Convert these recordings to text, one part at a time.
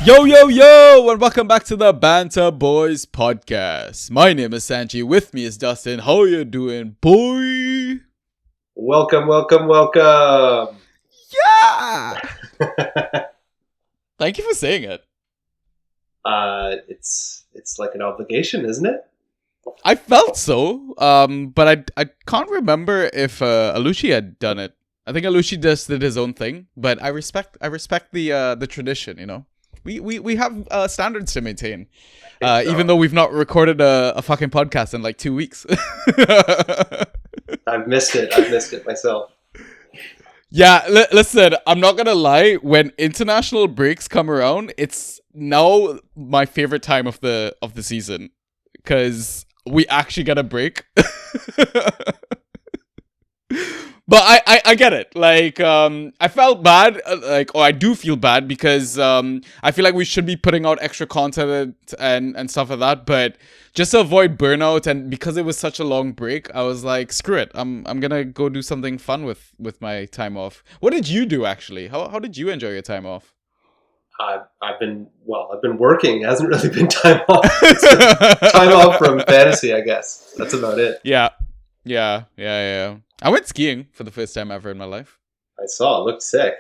Yo, yo, yo, and welcome back to the Banter Boys podcast. My name is Sanji. With me is Dustin. How you doing, boy? Welcome. Yeah! Thank you for saying it. It's like an obligation, isn't it? I felt so, but I can't remember if Alushi had done it. I think Alushi just did his own thing, but I respect the tradition, you know? We have standards to maintain, so. Even though we've not recorded a fucking podcast in like 2 weeks. I've missed it myself. Yeah, listen, I'm not gonna lie. When international breaks come around, it's now my favorite time of the season because we actually get a break. But I get it. Like, I felt bad. I do feel bad because I feel like we should be putting out extra content and stuff like that. But just to avoid burnout and because it was such a long break, I was like, screw it. I'm gonna go do something fun with my time off. What did you do actually? How did you enjoy your time off? I've been working. It hasn't really been time off. It's been time off from fantasy, I guess. That's about it. Yeah. I went skiing for the first time ever in my life. I saw. It looked sick.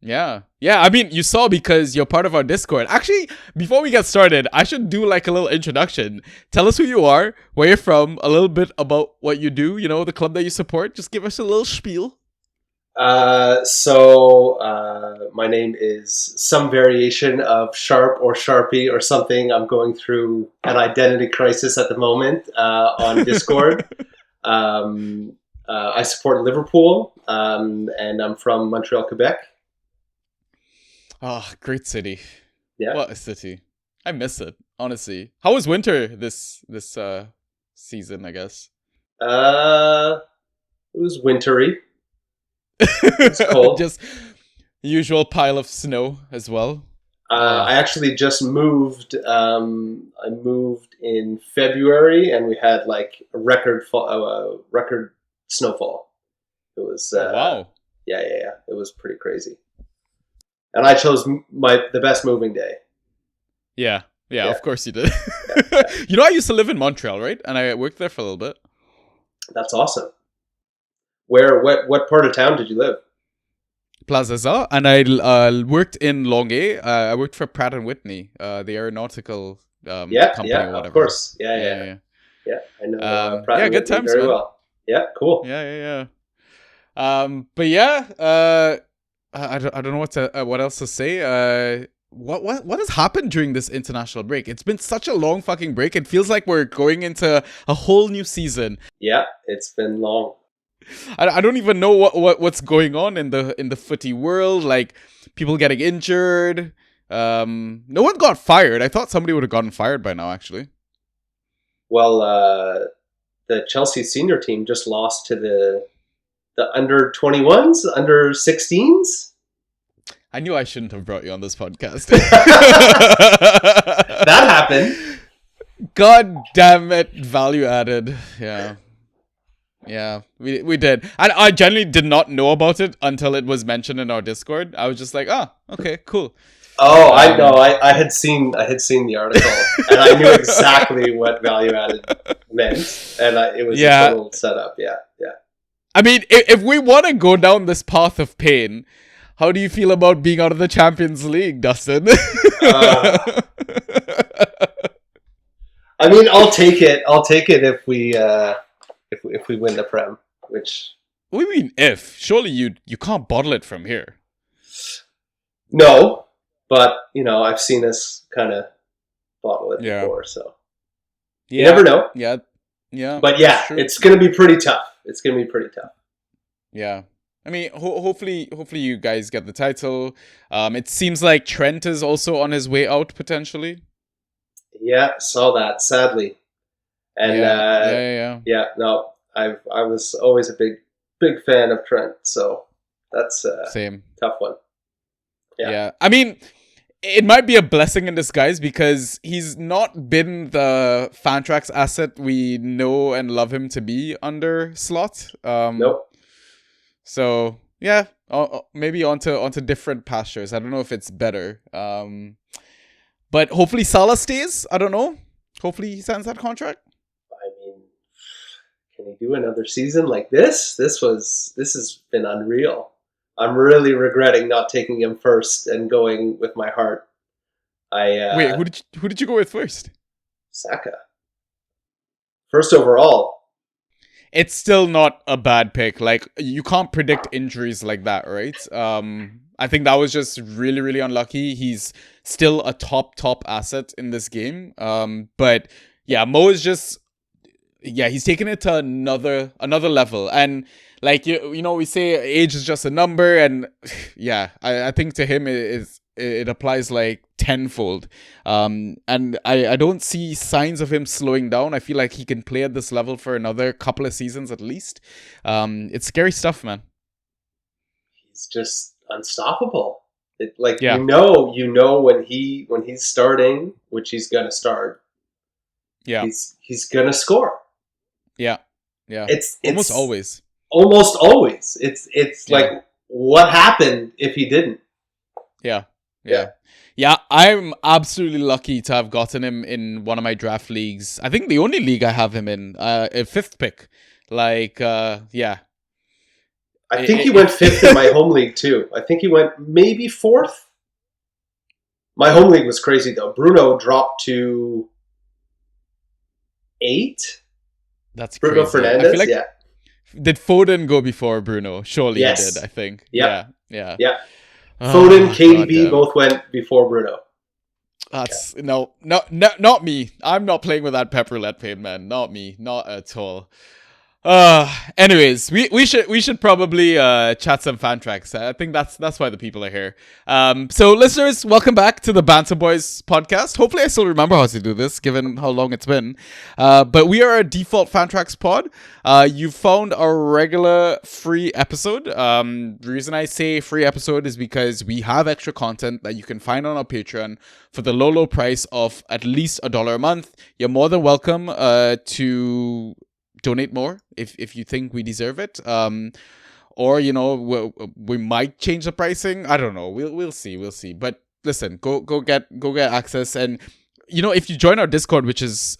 Yeah. I mean, you saw because you're part of our Discord. Actually, before we get started, I should do like a little introduction. Tell us who you are, where you're from, a little bit about what you do, you know, the club that you support. Just give us a little spiel. So my name is some variation of Sharp or Sharpie or something. I'm going through an identity crisis at the moment on Discord. I support Liverpool, and I'm from Montreal, Quebec. Oh, great city. Yeah. What a city. I miss it, honestly. How was winter this season, I guess? It was wintry. It was cold. Just usual pile of snow as well. I actually just moved. I moved in February, and we had like a record snowfall. It was wow. Yeah. It was pretty crazy. And I chose the best moving day. Yeah. Of course you did. Yeah. You know, I used to live in Montreal, right? And I worked there for a little bit. That's awesome. What part of town did you live? Plaza, and I worked in Longueuil. I worked for Pratt & Whitney, the aeronautical company or whatever. Of course. Yeah. I know Pratt & good Whitney times, very man. well. Yeah, cool. Yeah. But yeah, I don't know what else to say. What has happened during this international break? It's been such a long fucking break. It feels like we're going into a whole new season. Yeah, it's been long. I don't even know what's going on in the footy world. Like people getting injured. No one got fired. I thought somebody would have gotten fired by now. Actually, well, the Chelsea senior team just lost to the under 21s, under 16s. I knew I shouldn't have brought you on this podcast. That happened. God damn it! Value added. Yeah, we did. And I genuinely did not know about it until it was mentioned in our Discord. I was just like, okay, cool. Oh, I know. I had seen the article, and I knew exactly what value added meant, and it was a total setup. Yeah. I mean, if we want to go down this path of pain, how do you feel about being out of the Champions League, Dustin? I mean, I'll take it. If we win the Prem, which... What do you mean if? Surely you can't bottle it from here. No, but, you know, I've seen us kind of bottle it before, so... You never know. Yeah. But yeah, it's going to be pretty tough. Yeah. I mean, hopefully you guys get the title. It seems like Trent is also on his way out, potentially. Yeah, saw that, sadly. And yeah. No, I was always a big fan of Trent, so that's same tough one. Yeah. I mean, it might be a blessing in disguise because he's not been the Fantrax asset we know and love him to be under Slot. Nope. So yeah, maybe onto different pastures. I don't know if it's better. But hopefully Salah stays. I don't know. Hopefully he signs that contract. I mean, can he do another season like this? This has been unreal. I'm really regretting not taking him first and going with my heart. Wait, who did you go with first? Saka. First overall. It's still not a bad pick. Like, you can't predict injuries like that, right? I think that was just really, really unlucky. He's still a top asset in this game. But yeah, Mo is just, yeah, he's taken it to another level. And like, you know, we say age is just a number, and yeah, I think to him it applies like tenfold. And I don't see signs of him slowing down. I feel like he can play at this level for another couple of seasons at least. It's scary stuff, man. He's just unstoppable. Yeah. you know when he's starting, which he's gonna start. Yeah. He's gonna score. Yeah. It's almost always. Almost always. It's like, what happened if he didn't? Yeah, I'm absolutely lucky to have gotten him in one of my draft leagues. I think the only league I have him in, a fifth pick. Like, yeah. I think he went fifth in my home league too. I think he went maybe fourth. My home league was crazy though. Bruno dropped to 8. That's Bruno crazy. Fernandes, like, yeah. Did Foden go before Bruno? Surely Yes. he did, I think. Yep. Yeah. Foden, KDB both went before Bruno. That's no, not me. I'm not playing with that pepper let pain, man. Not me, not at all. Anyways, we should probably chat some fan tracks. I think that's why the people are here. So listeners, welcome back to the Banter Boys podcast. Hopefully I still remember how to do this given how long it's been. But we are a default fan tracks pod. You found our regular free episode. The reason I say free episode is because we have extra content that you can find on our Patreon for the low price of at least $1 a month. You're more than welcome to donate more if you think we deserve it, or you know, we might change the pricing. I don't know. We'll see. But listen, go get access, and you know, if you join our Discord, which is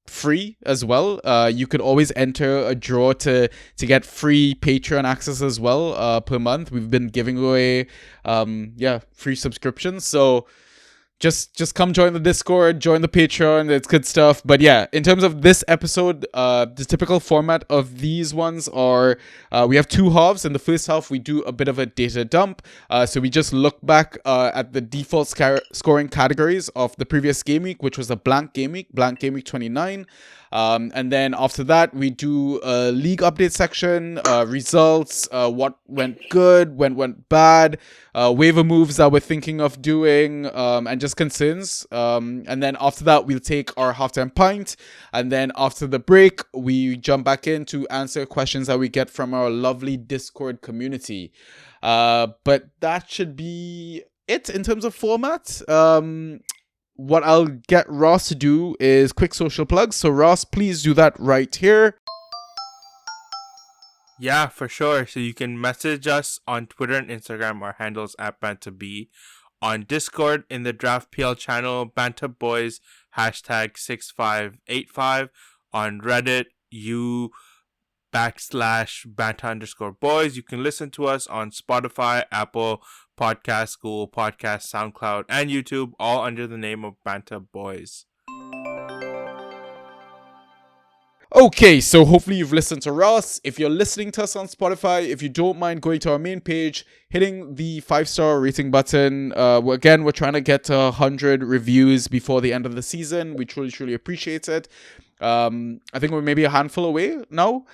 free as well, you could always enter a draw to get free Patreon access as well per month. We've been giving away free subscriptions, so just come join the Discord, join the Patreon. It's good stuff. But yeah, in terms of this episode, the typical format of these ones are we have 2 halves. In the first half, we do a bit of a data dump. So we just look back at the default scoring categories of the previous game week, which was a blank game week 29. And then after that, we do a league update section, results, what went good, went bad, waiver moves that we're thinking of doing, and just concerns. And then after that, we'll take our halftime pint. And then after the break, we jump back in to answer questions that we get from our lovely Discord community. But that should be it in terms of format. What I'll get Ross to do is quick social plugs. So Ross, please do that right here. Yeah, for sure. So you can message us on Twitter and Instagram. Our handles at BantaB. On Discord in the Draft PL channel, BantaBoys #6585. On Reddit, /Banta_boys. You can listen to us on Spotify, Apple Podcasts, Google Podcasts, SoundCloud, and YouTube, all under the name of Banta Boys. Okay, so hopefully you've listened to Ross. If you're listening to us on Spotify, if you don't mind going to our main page, hitting the 5-star rating button. We're trying to get to 100 reviews before the end of the season. We truly appreciate it. I think we're maybe a handful away now.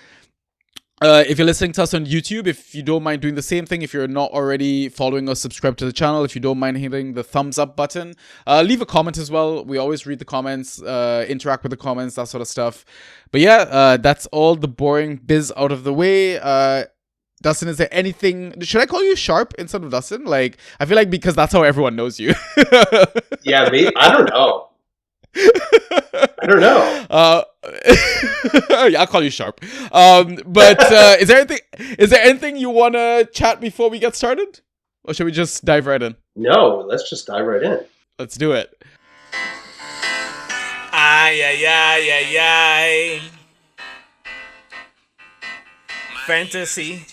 If you're listening to us on YouTube, if you don't mind doing the same thing, if you're not already following or subscribed to the channel, if you don't mind hitting the thumbs up button, leave a comment as well. We always read the comments, interact with the comments, that sort of stuff. But yeah, that's all the boring biz out of the way. Dustin, is there anything... Should I call you Sharp instead of Dustin? Like, I feel like because that's how everyone knows you. Yeah, me? I don't know. I don't know. Yeah, I'll call you Sharp. But is there anything you want to chat before we get started? Or should we just dive right in? No, let's just dive right in. Let's do it. Ay, ay, ay, ay, ay. Fantasy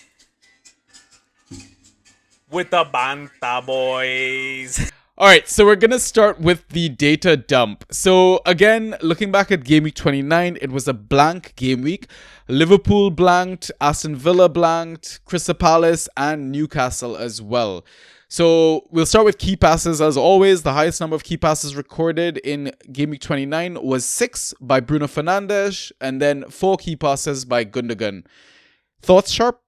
with the Banta Boys. All right, so we're going to start with the data dump. So again, looking back at Game Week 29, it was a blank game week. Liverpool blanked, Aston Villa blanked, Crystal Palace, and Newcastle as well. So we'll start with key passes as always. The highest number of key passes recorded in Game Week 29 was 6 by Bruno Fernandes, and then 4 key passes by Gundogan. Thoughts, Sharp?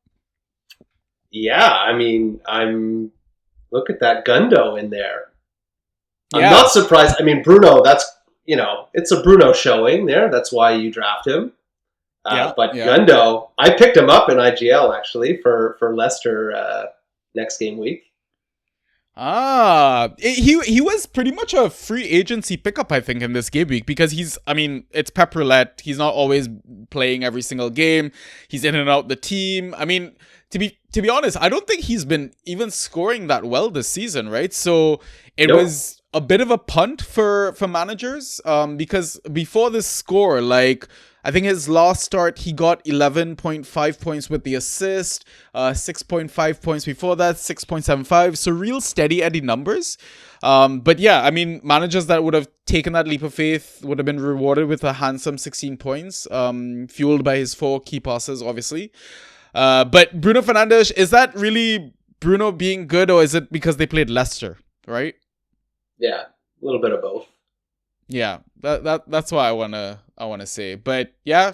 Yeah, I mean, look at that Gundo in there. Yeah. I'm not surprised. I mean, Bruno, that's, it's a Bruno showing there. That's why you draft him. But Gundo, I picked him up in IGL actually for Leicester next game week. He was pretty much a free agency pickup, I think, in this game week because it's Pep Roulette. He's not always playing every single game. He's in and out the team. I mean, to be honest, I don't think he's been even scoring that well this season, right? So it was a bit of a punt for managers because before this score, I think his last start, he got 11.5 points with the assist, 6.5 points before that, 6.75. So real steady Eddie numbers. But yeah, I mean, managers that would have taken that leap of faith would have been rewarded with a handsome 16 points, fueled by his 4 key passes, obviously. But Bruno Fernandes, is that really Bruno being good, or is it because they played Leicester, right? Yeah, a little bit of both. Yeah, that's what I wanna say. But yeah,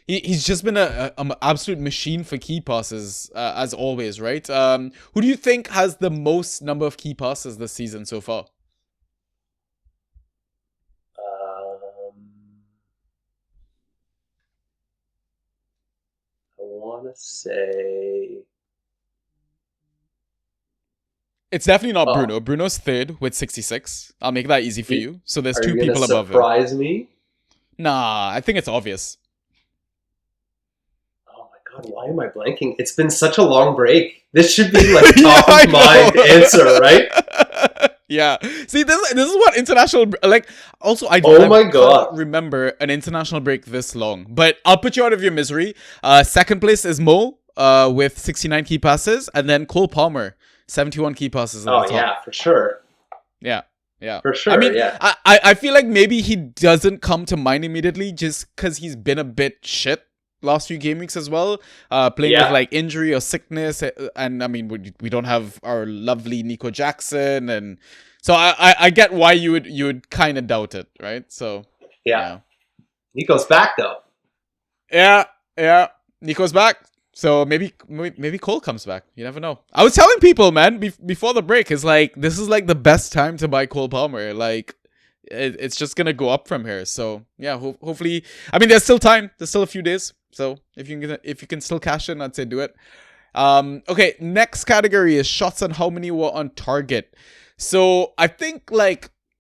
he's just been an absolute machine for key passes as always, right? Who do you think has the most number of key passes this season so far? I want to say it's definitely not Bruno. Bruno's third with 66. I'll make that easy for you. So there's 2 people above him. Surprise me? Nah, I think it's obvious. Oh my god, why am I blanking? It's been such a long break. This should be like top of mind answer, right? Yeah. See, this is what international Also, I can't remember an international break this long. But I'll put you out of your misery. Second place is Mo with 69 key passes, and then Cole Palmer, 71 key passes. Oh yeah, for sure. Yeah. For sure. I mean, yeah. I feel like maybe he doesn't come to mind immediately just because he's been a bit shit last few game weeks as well, playing with injury or sickness, and I mean we don't have our lovely Nico Jackson, and so I get why you would kind of doubt it, right? So yeah. Nico's back though. Yeah, Nico's back. So maybe Cole comes back. You never know. I was telling people, man, before the break, this is like the best time to buy Cole Palmer. It's just gonna go up from here. So yeah, hopefully. I mean, there's still time. There's still a few days. So if you can still cash in, I'd say do it. Okay, next category is shots and how many were on target. So I think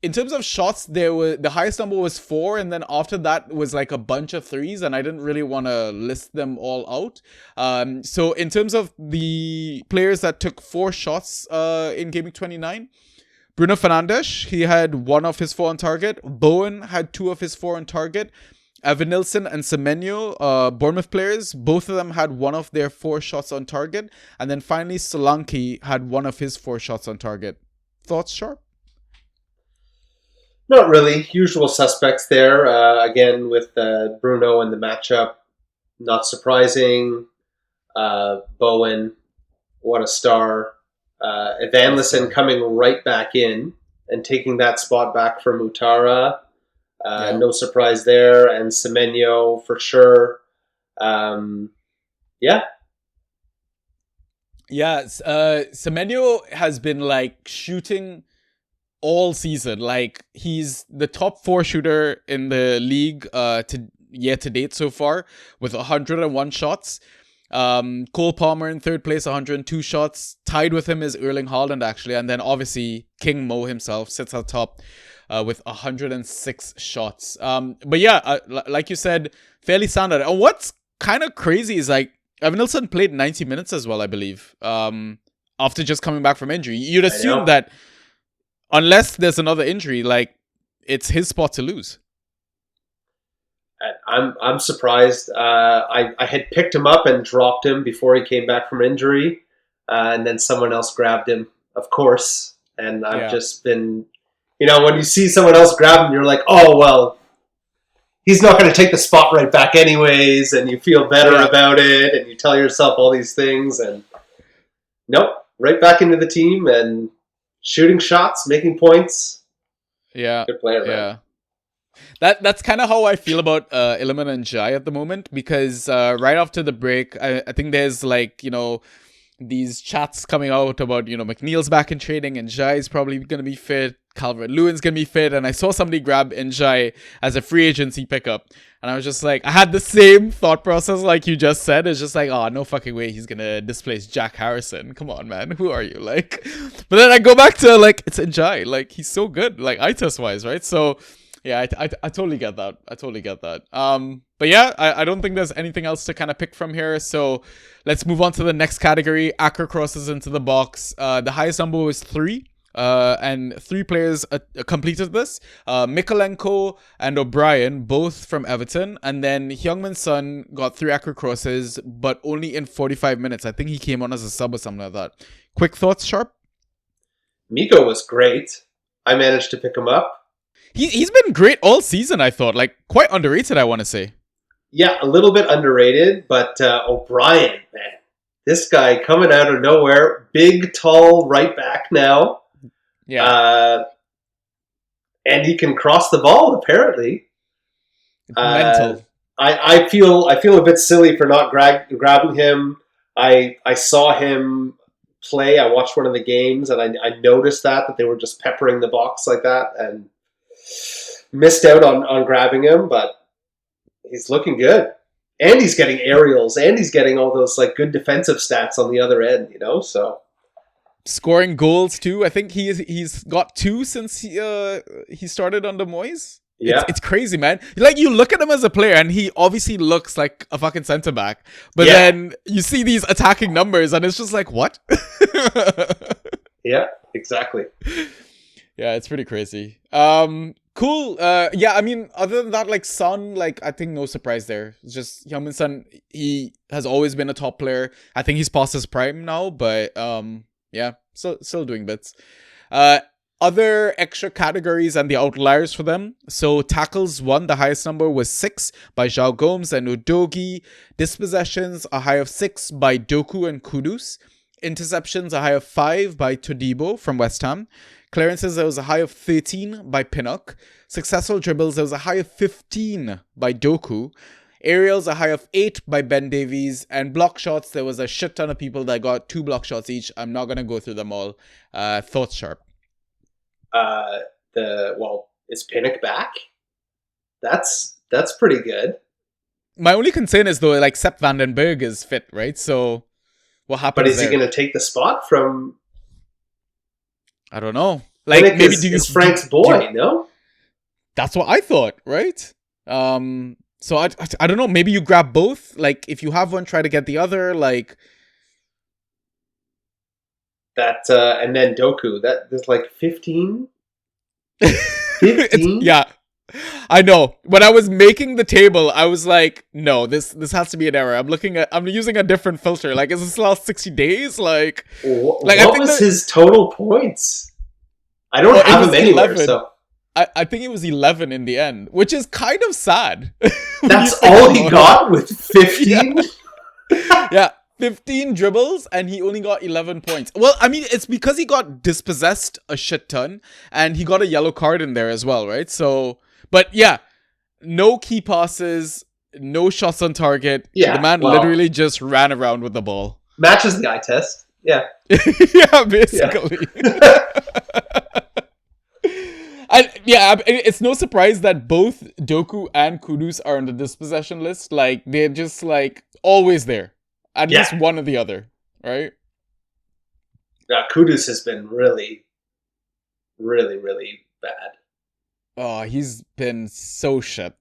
in terms of shots, the highest number was 4, and then after that was a bunch of 3s, and I didn't really want to list them all out. So in terms of the players that took 4 shots in Game Week 29, Bruno Fernandes, he had 1 of his 4 on target. Bowen had 2 of his 4 on target. Evan Nilsson and Semenyo, Bournemouth players, both of them had 1 of their 4 shots on target. And then finally, Solanke had 1 of his 4 shots on target. Thoughts, Sharp? Not really. Usual suspects there. Again, with Bruno and the matchup, not surprising. Bowen, what a star. Evanlison coming right back in and taking that spot back for Mutara. No surprise there. And Semenyo for sure. Yeah, Semenyo has been shooting all season. He's the top 4 shooter in the league to date so far with 101 shots. Cole Palmer in 3rd place, 102 shots. Tied with him is Erling Haaland actually, and then obviously King Mo himself sits at top with 106 shots. But yeah, like you said, fairly standard. And what's kind of crazy is like Evanilson played 90 minutes as well, I believe. After just coming back from injury, you'd assume that unless there's another injury, like it's his spot to lose. I'm surprised. I had picked him up and dropped him before he came back from injury, and then someone else grabbed him, of course. And I've just been, when you see someone else grab him, you're like, oh well, he's not going to take the spot right back anyways, and you feel better about it, and you tell yourself all these things, and nope, right back into the team and shooting shots, making points. Yeah, good player, man. That's kind of how I feel about Iliman and Jai at the moment, because right after the break, I think there's like, these chats coming out about, McNeil's back in training and Jai's probably going to be fit. Calvert-Lewin's going to be fit. And I saw somebody grab Njai as a free agency pickup. And I was just like, I had the same thought process like you just said. It's just like, oh, no fucking way he's going to displace Jack Harrison. Come on, man. Who are you? Like, but then I go back to like, it's Njai. Like, he's so good, like eye test wise, right? So yeah, I totally get that. But yeah, I don't think there's anything else to kind of pick from here. So let's move on to the next category. Acro crosses into the box. The highest number was 3. And 3 players completed this. Mikolenko and O'Brien, both from Everton. And then Heung-min Son got 3 acro crosses, but only in 45 minutes. I think he came on as a sub or something like that. Quick thoughts, Sharp? Miko was great. I managed to pick him up. He's been great all season, I thought. Like, quite underrated, I want to say. Yeah, a little bit underrated, but O'Brien, man. This guy coming out of nowhere. Big, tall right back now. Yeah. And he can cross the ball, apparently. Mental. I feel a bit silly for not grabbing him. I saw him play. I watched one of the games, and I noticed that they were just peppering the box like that, and missed out on grabbing him, but he's looking good. And he's getting aerials, and he's getting all those like good defensive stats on the other end, so scoring goals too. I think he's got 2 since he started under Moyes. Yeah, it's crazy, man. Like, you look at him as a player and he obviously looks like a fucking center back, but then you see these attacking numbers and it's just like, what? Yeah, exactly. Yeah, it's pretty crazy. Cool. Yeah, I mean, other than that, like Son, like I think no surprise there. It's just Heung-min Son. He has always been a top player. I think he's past his prime now, but yeah, still doing bits. Other extra categories and the outliers for them. So tackles won, the highest number was 6 by João Gomes and Udogi. Dispossessions, a high of 6 by Doku and Kudus. Interceptions, a high of 5 by Todibo from West Ham. Clearances, there was a high of 13 by Pinnock. Successful dribbles, there was a high of 15 by Doku. Aerials, a high of 8 by Ben Davies. And block shots, there was a shit ton of people that got 2 block shots each. I'm not going to go through them all. Thoughts, Sharp? Is Pinnock back? That's pretty good. My only concern is, though, like, Sepp Vandenberg is fit, right? So what happens? But is he going to take the spot from... I don't know. Like, Pinnock maybe is Frank's boy, no? That's what I thought, right? So I don't know. Maybe you grab both. Like, if you have one, try to get the other. Like that, and then Doku. There's like 15. 15. Yeah, I know. When I was making the table, I was like, no, this has to be an error. I'm using a different filter. Like, is this last 60 days? Like, what was his total points? I don't have him anywhere. 11. So I think it was 11 in the end, which is kind of sad. That's all he got with 15? Yeah, 15 dribbles, and he only got 11 points. Well, I mean, it's because he got dispossessed a shit ton, and he got a yellow card in there as well, right? So, but yeah, no key passes, no shots on target. Yeah, the man literally just ran around with the ball. Matches the eye test. Yeah. Yeah, basically. Yeah. And yeah, it's no surprise that both Doku and Kudus are on the dispossession list. Like, they're just like always there. At least one or the other, right? Yeah, Kudus has been really, really, really bad. Oh, he's been so shit.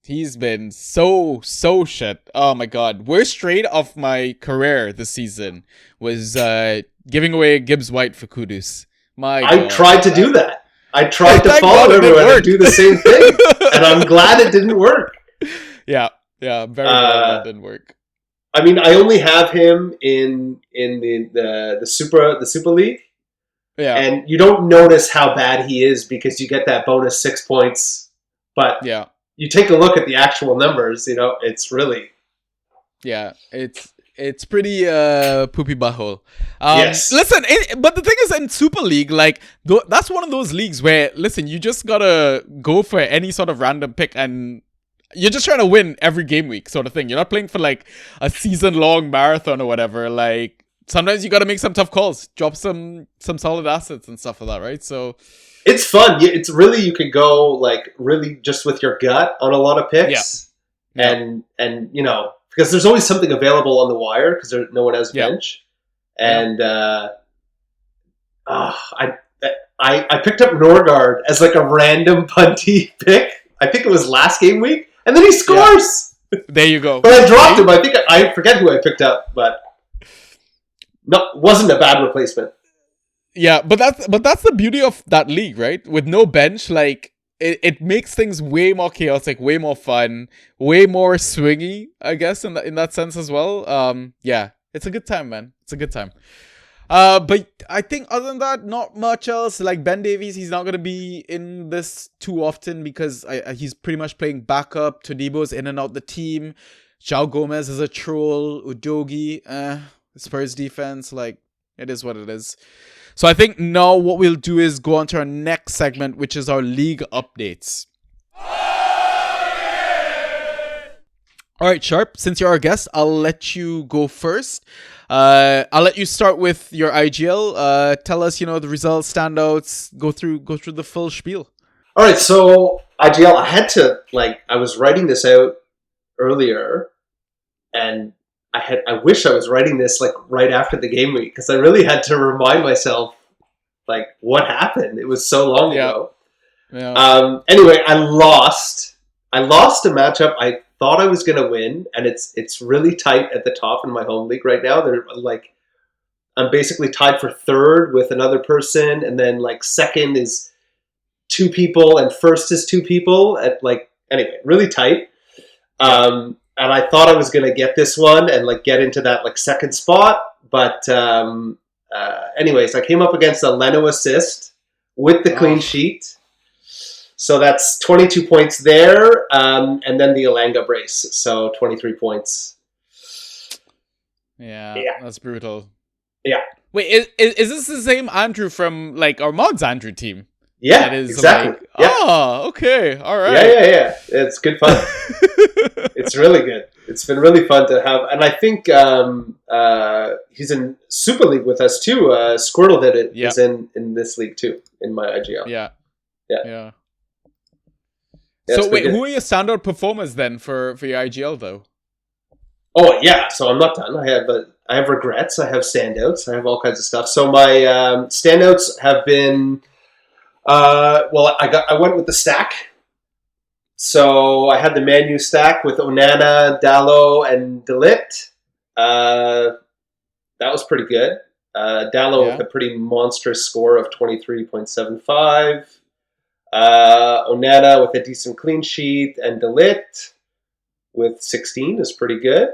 He's been so shit. Oh my god. Worst trade of my career this season was giving away Gibbs White for Kudus. My I god. tried to do that. I tried to Thank follow God it didn't everyone and work. do the same thing. And I'm glad it didn't work. Yeah, I'm very glad that didn't work. I mean, I only have him in the Super League. Yeah. And you don't notice how bad he is because you get that bonus 6 points. But Yeah. you take a look at the actual numbers, it's really... Yeah, it's pretty poopy butthole. Yes. Listen, but the thing is, in Super League, like that's one of those leagues where, listen, you just gotta go for any sort of random pick, and you're just trying to win every game week, sort of thing. You're not playing for like a season-long marathon or whatever. Like sometimes you gotta make some tough calls, drop some solid assets and stuff like that, right? So it's fun. It's really, you could go like really just with your gut on a lot of picks, and because there's always something available on the wire because no one has a bench, and I picked up Norgard as like a random punty pick. I think it was last game week, and then he scores. Yeah. There you go. But I dropped him. I think I forget who I picked up, but no, wasn't a bad replacement. Yeah, but that's the beauty of that league, right? With no bench, like it makes things way more chaotic, way more fun, way more swingy, I guess, in that sense as well. Yeah, it's a good time, man. It's a good time. But I think other than that, not much else. Like Ben Davies, he's not gonna be in this too often because he's pretty much playing backup. Todibo's in and out the team. João Gomez is a troll. Udogi, Spurs defense, like it is what it is. So I think now what we'll do is go on to our next segment, which is our league updates. All right, Sharp, since you're our guest, I'll let you go first. I'll let you start with your IGL. Tell us, the results, standouts, go through the full spiel. All right, so IGL, I had to, I was writing this out earlier, and I wish I was writing this right after the game week because I really had to remind myself what happened. It was so long ago. Yeah. Anyway, I lost a matchup I thought I was going to win, and it's really tight at the top in my home league right now. They're I'm basically tied for third with another person, and then second is 2 people, and first is 2 people. Anyway, really tight. And I thought I was going to get this one and get into that second spot. But anyways, I came up against a Leno assist with the clean sheet. So that's 22 points there. And then the Alanga brace. So 23 points. Yeah, that's brutal. Yeah. Wait, is this the same Andrew from our Mods Andrew team? Yeah, exactly. Oh, okay. All right. Yeah. It's good fun. It's really good. It's been really fun to have. And I think he's in Super League with us too. Squirtle did it. He's in this league too, in my IGL. Yeah. So wait, who are your standout performers then for your IGL though? Oh yeah, so I'm not done. I have regrets. I have standouts. I have all kinds of stuff. So my standouts have been... I went with the stack. So I had the Man U stack with Onana, Dalot, and De Ligt. That was pretty good. Dalot with a pretty monstrous score of 23.75. Onana with a decent clean sheet, and De Ligt with 16 is pretty good.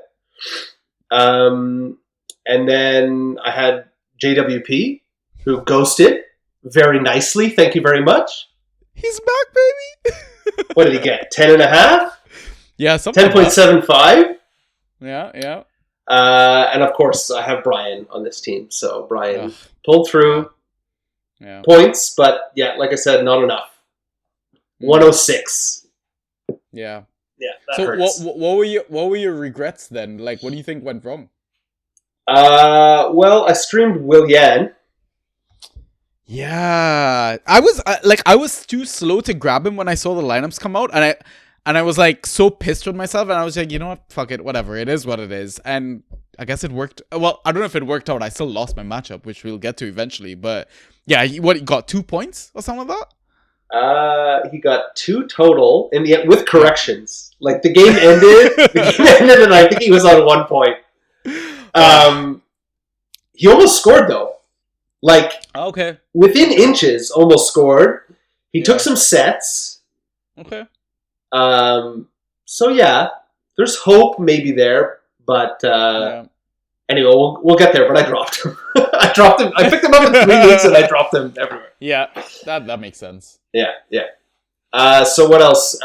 And then I had JWP, who ghosted very nicely. Thank you very much. He's back, baby. What did he get? 10.5? Yeah, something. 10.75. Yeah. And of course, I have Brian on this team. So Brian pulled through points, but like I said, not enough. 106. Yeah. Yeah. So hurts. What were your regrets then? What do you think went wrong? Well, I streamed Willian. Yeah, I was too slow to grab him when I saw the lineups come out, and I was so pissed with myself, and I was like, you know what, fuck it, whatever, it is what it is, and I guess it worked. Well, I don't know if it worked out. I still lost my matchup, which we'll get to eventually, but yeah, he got 2 points or something like that. He got 2 total in the end with corrections. Like the game ended, and I think he was on 1 point. He almost scored though. Like Okay. within inches, almost scored. He took some sets. Okay. So yeah, there's hope maybe there, but anyway, we'll get there. But I dropped him. I dropped him. I picked him up in 3 weeks, and I dropped him everywhere. Yeah, that makes sense. Yeah. So what else?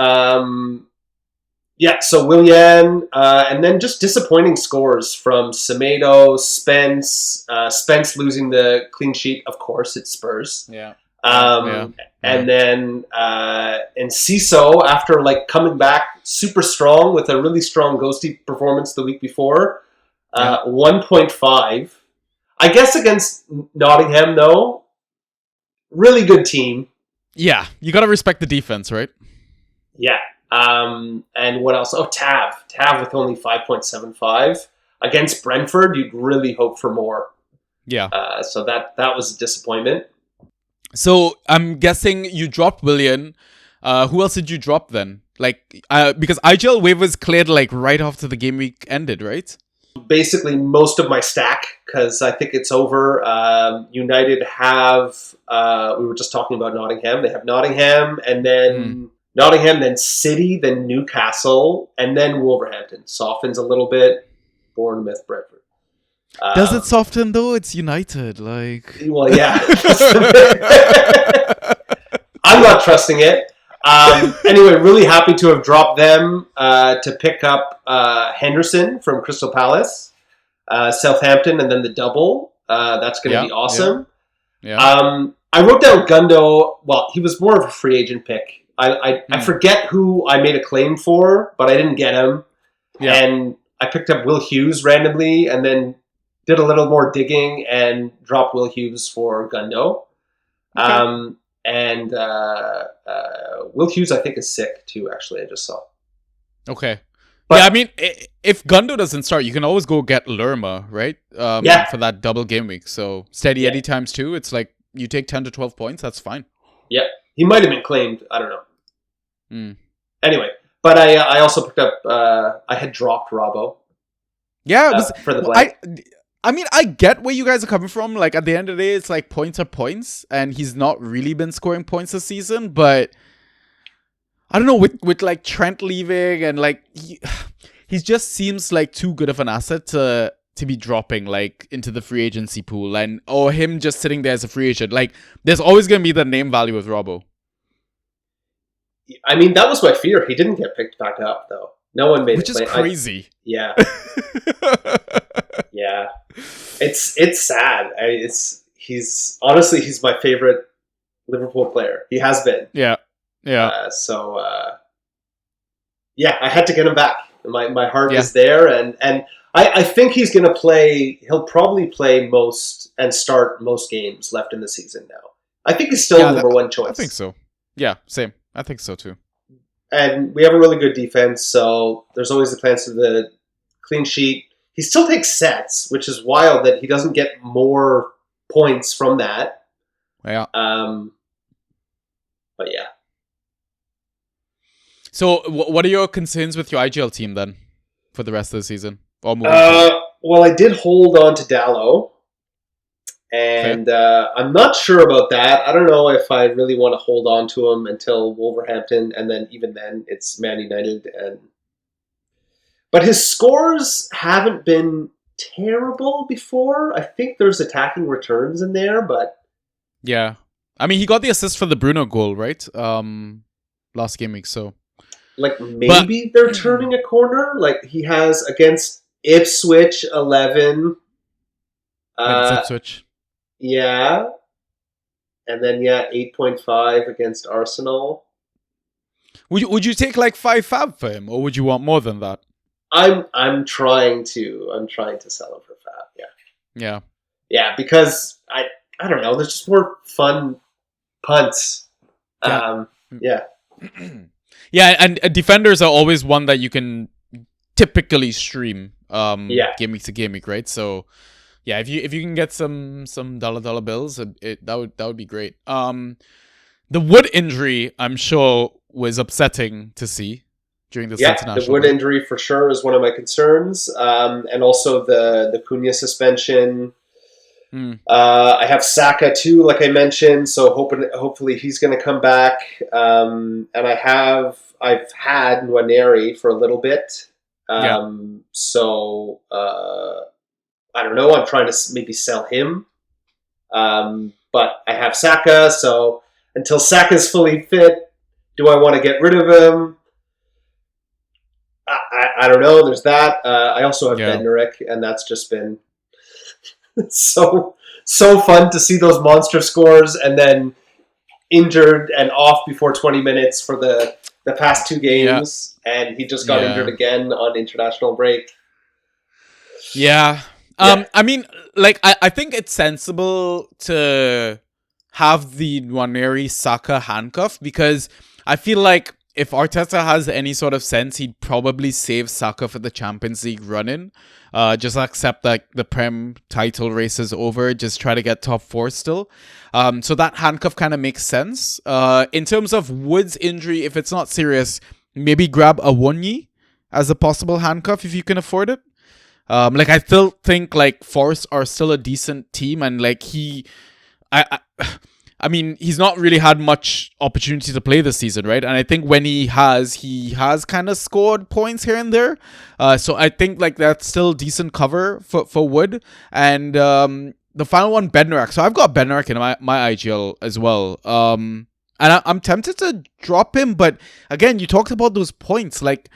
So Willian, and then just disappointing scores from Semedo, Spence. Spence losing the clean sheet. Of course, it's Spurs. Yeah. And then Enciso, after like coming back super strong with a really strong ghosty performance the week before, 1.5. I guess against Nottingham though, really good team. Yeah, you gotta respect the defense, right? Yeah. And what else? Oh, Tav with only 5.75 against Brentford. You'd really hope for more. Yeah. So that was a disappointment. So I'm guessing you dropped Willian. Who else did you drop then? Like, because IGL waivers cleared like right after the game week ended, right? Basically, most of my stack because I think it's over. United have. We were just talking about Nottingham. They have Nottingham, and then Nottingham, then City, then Newcastle, and then Wolverhampton. Softens a little bit. Bournemouth, Brentford. Does it soften though? It's United, like. Well, yeah. I'm not trusting it. Anyway, really happy to have dropped them to pick up Henderson from Crystal Palace, Southampton, and then the double. That's going to be awesome. Yeah. I wrote down Gundo. Well, he was more of a free agent pick. I forget who I made a claim for, but I didn't get him. Yeah. And I picked up Will Hughes randomly and then did a little more digging and dropped Will Hughes for Gundo. Okay. And Will Hughes, I think, is sick too, actually. I just saw. Okay. But, yeah, I mean, if Gundo doesn't start, you can always go get Lerma, right? For that double game week. So Steady Eddie times 2, it's like you take 10 to 12 points, that's fine. Yeah. He might have been claimed. I don't know. Anyway, but I also picked up, I had dropped Robbo. Yeah, it was, for the blank. I mean, I get where you guys are coming from. Like, at the end of the day, it's like points are points, and he's not really been scoring points this season, but I don't know, with like Trent leaving and like he just seems like too good of an asset to be dropping like into the free agency pool or him just sitting there as a free agent. Like, there's always going to be the name value with Robbo. I mean, that was my fear. He didn't get picked back up though. No one made Which is crazy. Yeah. Yeah. It's sad. He's my favorite Liverpool player. He has been. Yeah. I had to get him back. My heart is there, and I think he's going to play. He'll probably play most and start most games left in the season now. I think he's still number one choice. I think so. Yeah, same. I think so too. And we have a really good defense, so there's always the chance of the clean sheet. He still takes sets, which is wild that he doesn't get more points from that. Yeah. But yeah. So, what are your concerns with your IGL team then for the rest of the season? Or well, I did hold on to Dallo, and I'm not sure about that. I don't know if I really want to hold on to him until Wolverhampton, and then even then, it's Man United. But his scores haven't been terrible before. I think there's attacking returns in there, but yeah, I mean, he got the assist for the Bruno goal, right? Last game week, so. Like, maybe they're turning a corner. Like, he has against Ipswich 11. Ipswich. Yeah. And then, 8.5 against Arsenal. Would you take like 5 fab for him, or would you want more than that? I'm trying to sell him for fab, Yeah. Yeah, because I don't know, there's just more fun punts. Yeah. Yeah, and defenders are always one that you can typically stream game week to game week, right? So yeah, if you can get some dollar bills, that would be great. The Wood injury, I'm sure, was upsetting to see during this Yeah, international the Wood break. injury for sure is one of my concerns, and also the Cunha suspension. I have Saka too, like I mentioned, so hopefully he's going to come back. And I've had Nwaneri for a little bit, so I don't know. I'm trying to maybe sell him, but I have Saka, so until Saka's fully fit, do I want to get rid of him? I don't know. There's that. I also have Bednarek, and that's just been so fun to see those monster scores, and then injured and off before 20 minutes for the past two games, and he just got injured again on international break. I mean, like, I think it's sensible to have the Nwaneri Saka handcuff, because I feel like if Arteta has any sort of sense, he'd probably save Saka for the Champions League run-in. Just accept that the Prem title race is over. Just try to get top 4 still. So that handcuff kind of makes sense. In terms of Wood's injury, if it's not serious, maybe grab Awoniyi as a possible handcuff if you can afford it. Like, I still think, like, Forest are still a decent team, and, like, I mean, he's not really had much opportunity to play this season, right? And I think when he has kind of scored points here and there. So I think, like, that's still decent cover for Wood. And the final one, Bednarik. So I've got Bednarik in my IGL as well. And I'm tempted to drop him, but again, you talked about those points, like,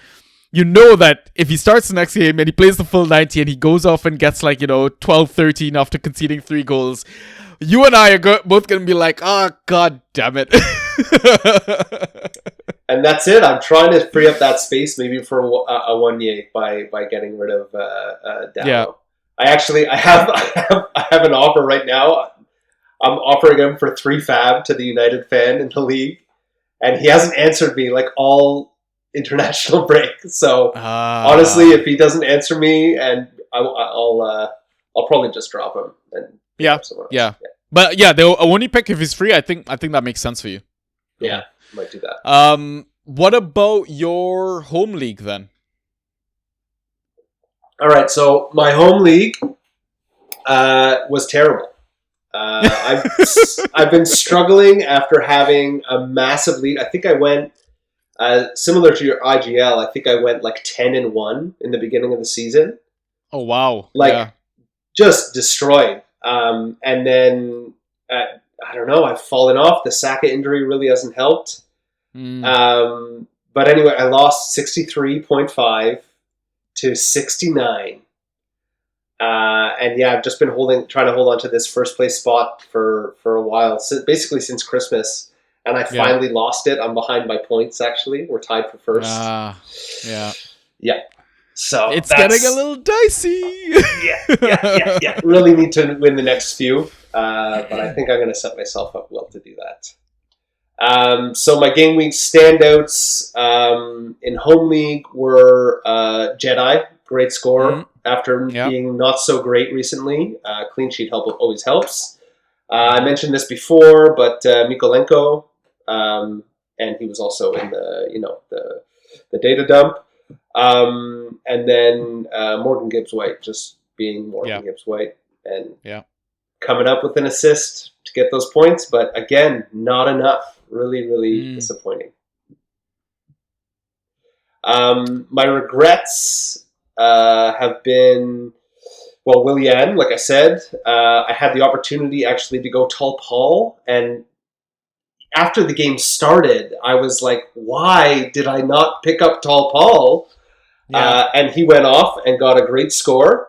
you know that if he starts the next game and he plays the full 90 and he goes off and gets, like, 12, 13 after conceding 3 goals, you and I are both going to be like, oh, God damn it. And that's it. I'm trying to free up that space maybe for a 1-year by getting rid of Dallo. Yeah. I have an offer right now. I'm offering him for 3 fab to the United fan in the league, and he hasn't answered me like all international break. So honestly, if he doesn't answer me, and I'll probably just drop him and yeah. But yeah, the Awoniyi pick, if he's free, I think that makes sense for you. Yeah, might do that. What about your home league then? All right, so my home league was terrible. I've been struggling after having a massive lead. I think I went similar to your IGL. I think I went like 10-1 in the beginning of the season. Oh wow! Just destroyed. And then I don't know. I've fallen off. The Saka injury really hasn't helped. But anyway, I lost 63.5 to 69. And yeah, I've just been trying to hold on to this first place spot for a while, basically since Christmas. And I finally lost it. I'm behind by points, actually. We're tied for first. Yeah. So it's getting a little dicey. Yeah. Really need to win the next few. But I think I'm going to set myself up well to do that. So my game week standouts in home league were Jedi, great score after being not so great recently. Clean sheet always helps. I mentioned this before, but Mikolenko, and he was also in the data dump. And then Morgan Gibbs-White, just being Morgan Gibbs-White and coming up with an assist to get those points, but again, not enough. Really, really disappointing. My regrets have been, well, Willian, like I said, I had the opportunity actually to go Tall Paul, and after the game started, I was like, why did I not pick up Tall Paul? And he went off and got a great score.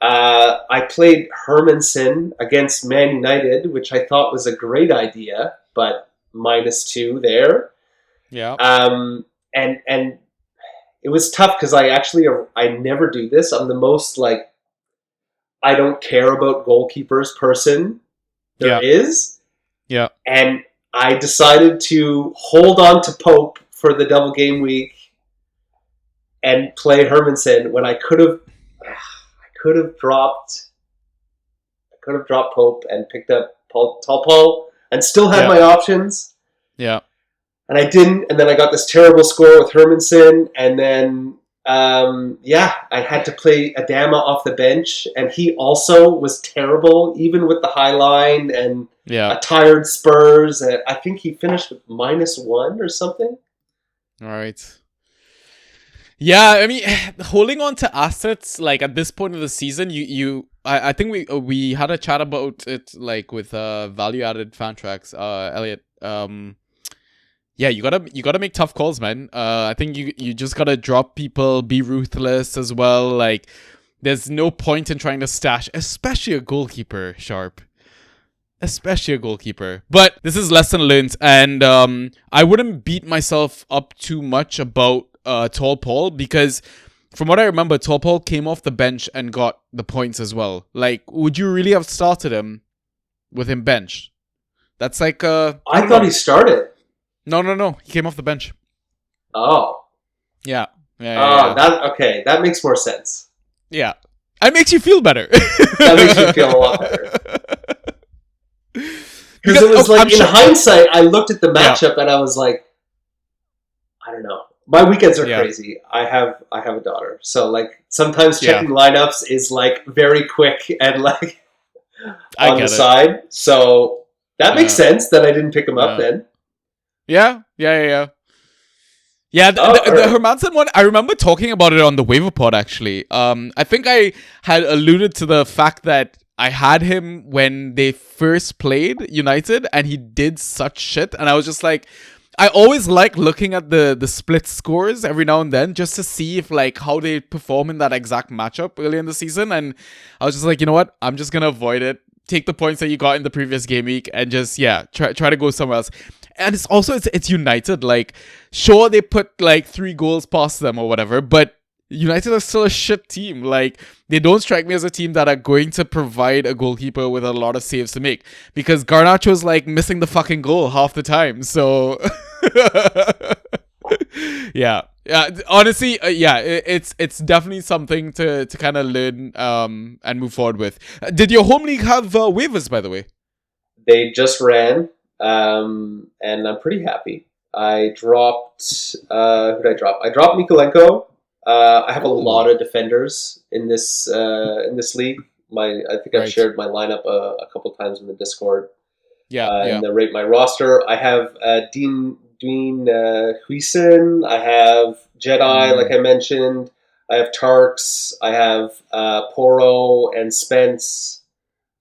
I played Hermansen against Man United, which I thought was a great idea, but -2 there. Yeah. And it was tough because I never do this. I'm the most I don't care about goalkeepers person there is. Yeah. And I decided to hold on to Pope for the double game week and play Hermansen when I could have dropped Pope and picked up Tall Paul and still had my options. Yeah. And I didn't, and then I got this terrible score with Hermanson, and then I had to play Adama off the bench, and he also was terrible, even with the high line and Yeah. a tired Spurs. And I think he finished with -1 or something. All right. Yeah, I mean, holding on to assets like at this point of the season, I think we had a chat about it like with value added fan tracks, Elliot. Yeah, you gotta make tough calls, man. I think you just gotta drop people, be ruthless as well. Like, there's no point in trying to stash, especially a goalkeeper, Sharp. Especially a goalkeeper. But this is lesson learned, and I wouldn't beat myself up too much about Tall Paul, because from what I remember, Tall Paul came off the bench and got the points as well. Like, would you really have started him with him benched? That's like I thought he started. No. He came off the bench. Oh. Yeah. Yeah. That makes more sense. Yeah. It makes you feel better. That makes you feel a lot better. Because it was like, in hindsight, I looked at the matchup and I was like, I don't know. My weekends are crazy. I have a daughter, so like sometimes checking lineups is like very quick and like on the side. So that makes sense that I didn't pick him up then. Yeah, the Hermanson one, I remember talking about it on the waiver pod, actually. I think I had alluded to the fact that I had him when they first played United, and he did such shit, and I was just like, I always like looking at the split scores every now and then, just to see if like how they perform in that exact matchup early in the season, and I was just like, you know what, I'm just gonna avoid it, take the points that you got in the previous game week, and just try to go somewhere else. And it's also it's United. Like, sure, they put like 3 goals past them or whatever, but United are still a shit team. Like, they don't strike me as a team that are going to provide a goalkeeper with a lot of saves to make, because Garnacho's like missing the fucking goal half the time. So yeah. Honestly, it's definitely something to kind of learn and move forward with. Did your home league have waivers, by the way? They just ran. And I'm pretty happy. I dropped. Who did I drop? I dropped Mikolenko. I have a lot of defenders in this league. I think I've shared my lineup a couple times in the Discord. And they rate my roster. I have Dean Huijsen. I have Jedi, like I mentioned. I have Tarks. I have Poro and Spence.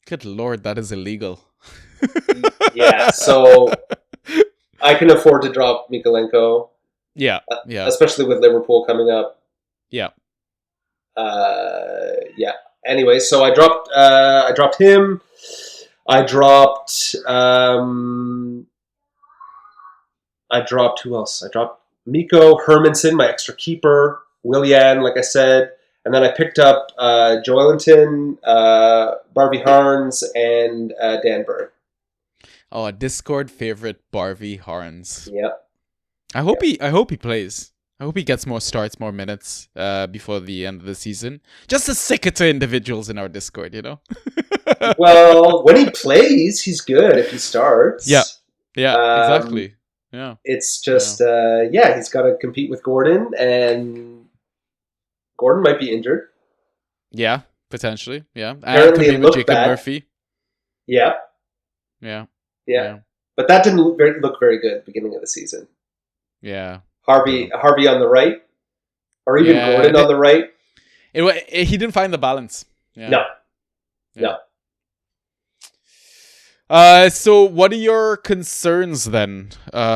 Good lord, that is illegal. Yeah, so I can afford to drop Mikolenko. Yeah. Especially with Liverpool coming up. Yeah. Anyway, so I dropped him. I dropped who else? I dropped Miko, Hermanson, my extra keeper, Willian, like I said. And then I picked up Joelinton, Barbie Harns, and Dan Burn. Oh, a Discord favorite, Barbie Harns. Yep. I hope he plays. I hope he gets more starts, more minutes before the end of the season. Just to stick it to individuals in our Discord, you know? Well, when he plays, he's good if he starts. Yeah, exactly. Yeah. It's just, he's got to compete with Gordon, and Gordon might be injured. Yeah, potentially. Yeah. Apparently it looked Jacob bad. Murphy. Yeah. Yeah. But that didn't look very good at the beginning of the season. Yeah. Harvey on the right, or even Gordon on the right. He didn't find the balance. Yeah. No. So what are your concerns then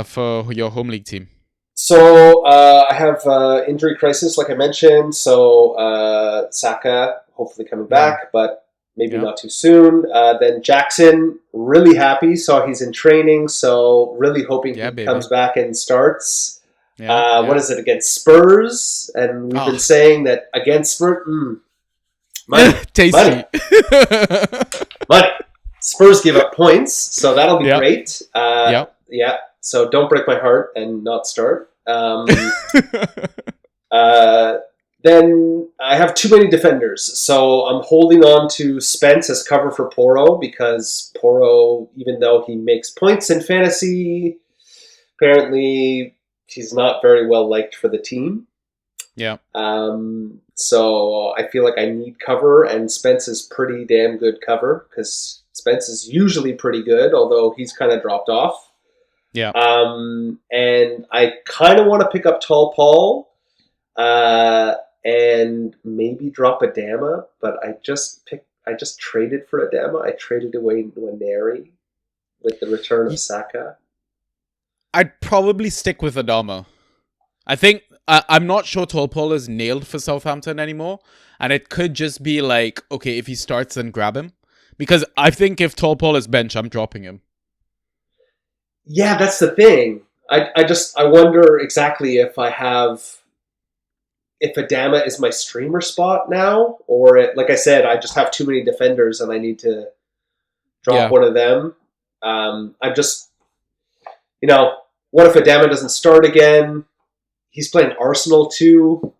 for your home league team? So I have injury crisis, like I mentioned. So Saka hopefully coming back, but maybe not too soon. Then Jackson, really happy. Saw he's in training, so really hoping he comes back and starts. What is it, against Spurs? And we've been saying that against Spurs, money. Tasty. Money. Spurs give up points, so that'll be great. So don't break my heart and not start. Then I have too many defenders, so I'm holding on to Spence as cover for Poro, because Poro, even though he makes points in fantasy, Apparently, he's not very well liked for the team. Yeah. So I feel like I need cover, and Spence is pretty damn good cover because Spence is usually pretty good, although he's kind of dropped off. Yeah. And I kind of want to pick up Tall Paul, and maybe drop Adama, but I just traded for Adama. I traded away Nwaneri with the return of Saka. I'd probably stick with Adama. I think I'm not sure Tall Paul is nailed for Southampton anymore, and it could just be like, okay, if he starts, then grab him, because I think if Tall Paul is bench, I'm dropping him. Yeah, that's the thing. I wonder exactly if Adama is my streamer spot now, or like I said, I just have too many defenders and I need to drop one of them. I'm just, what if Adama doesn't start again? He's playing Arsenal too.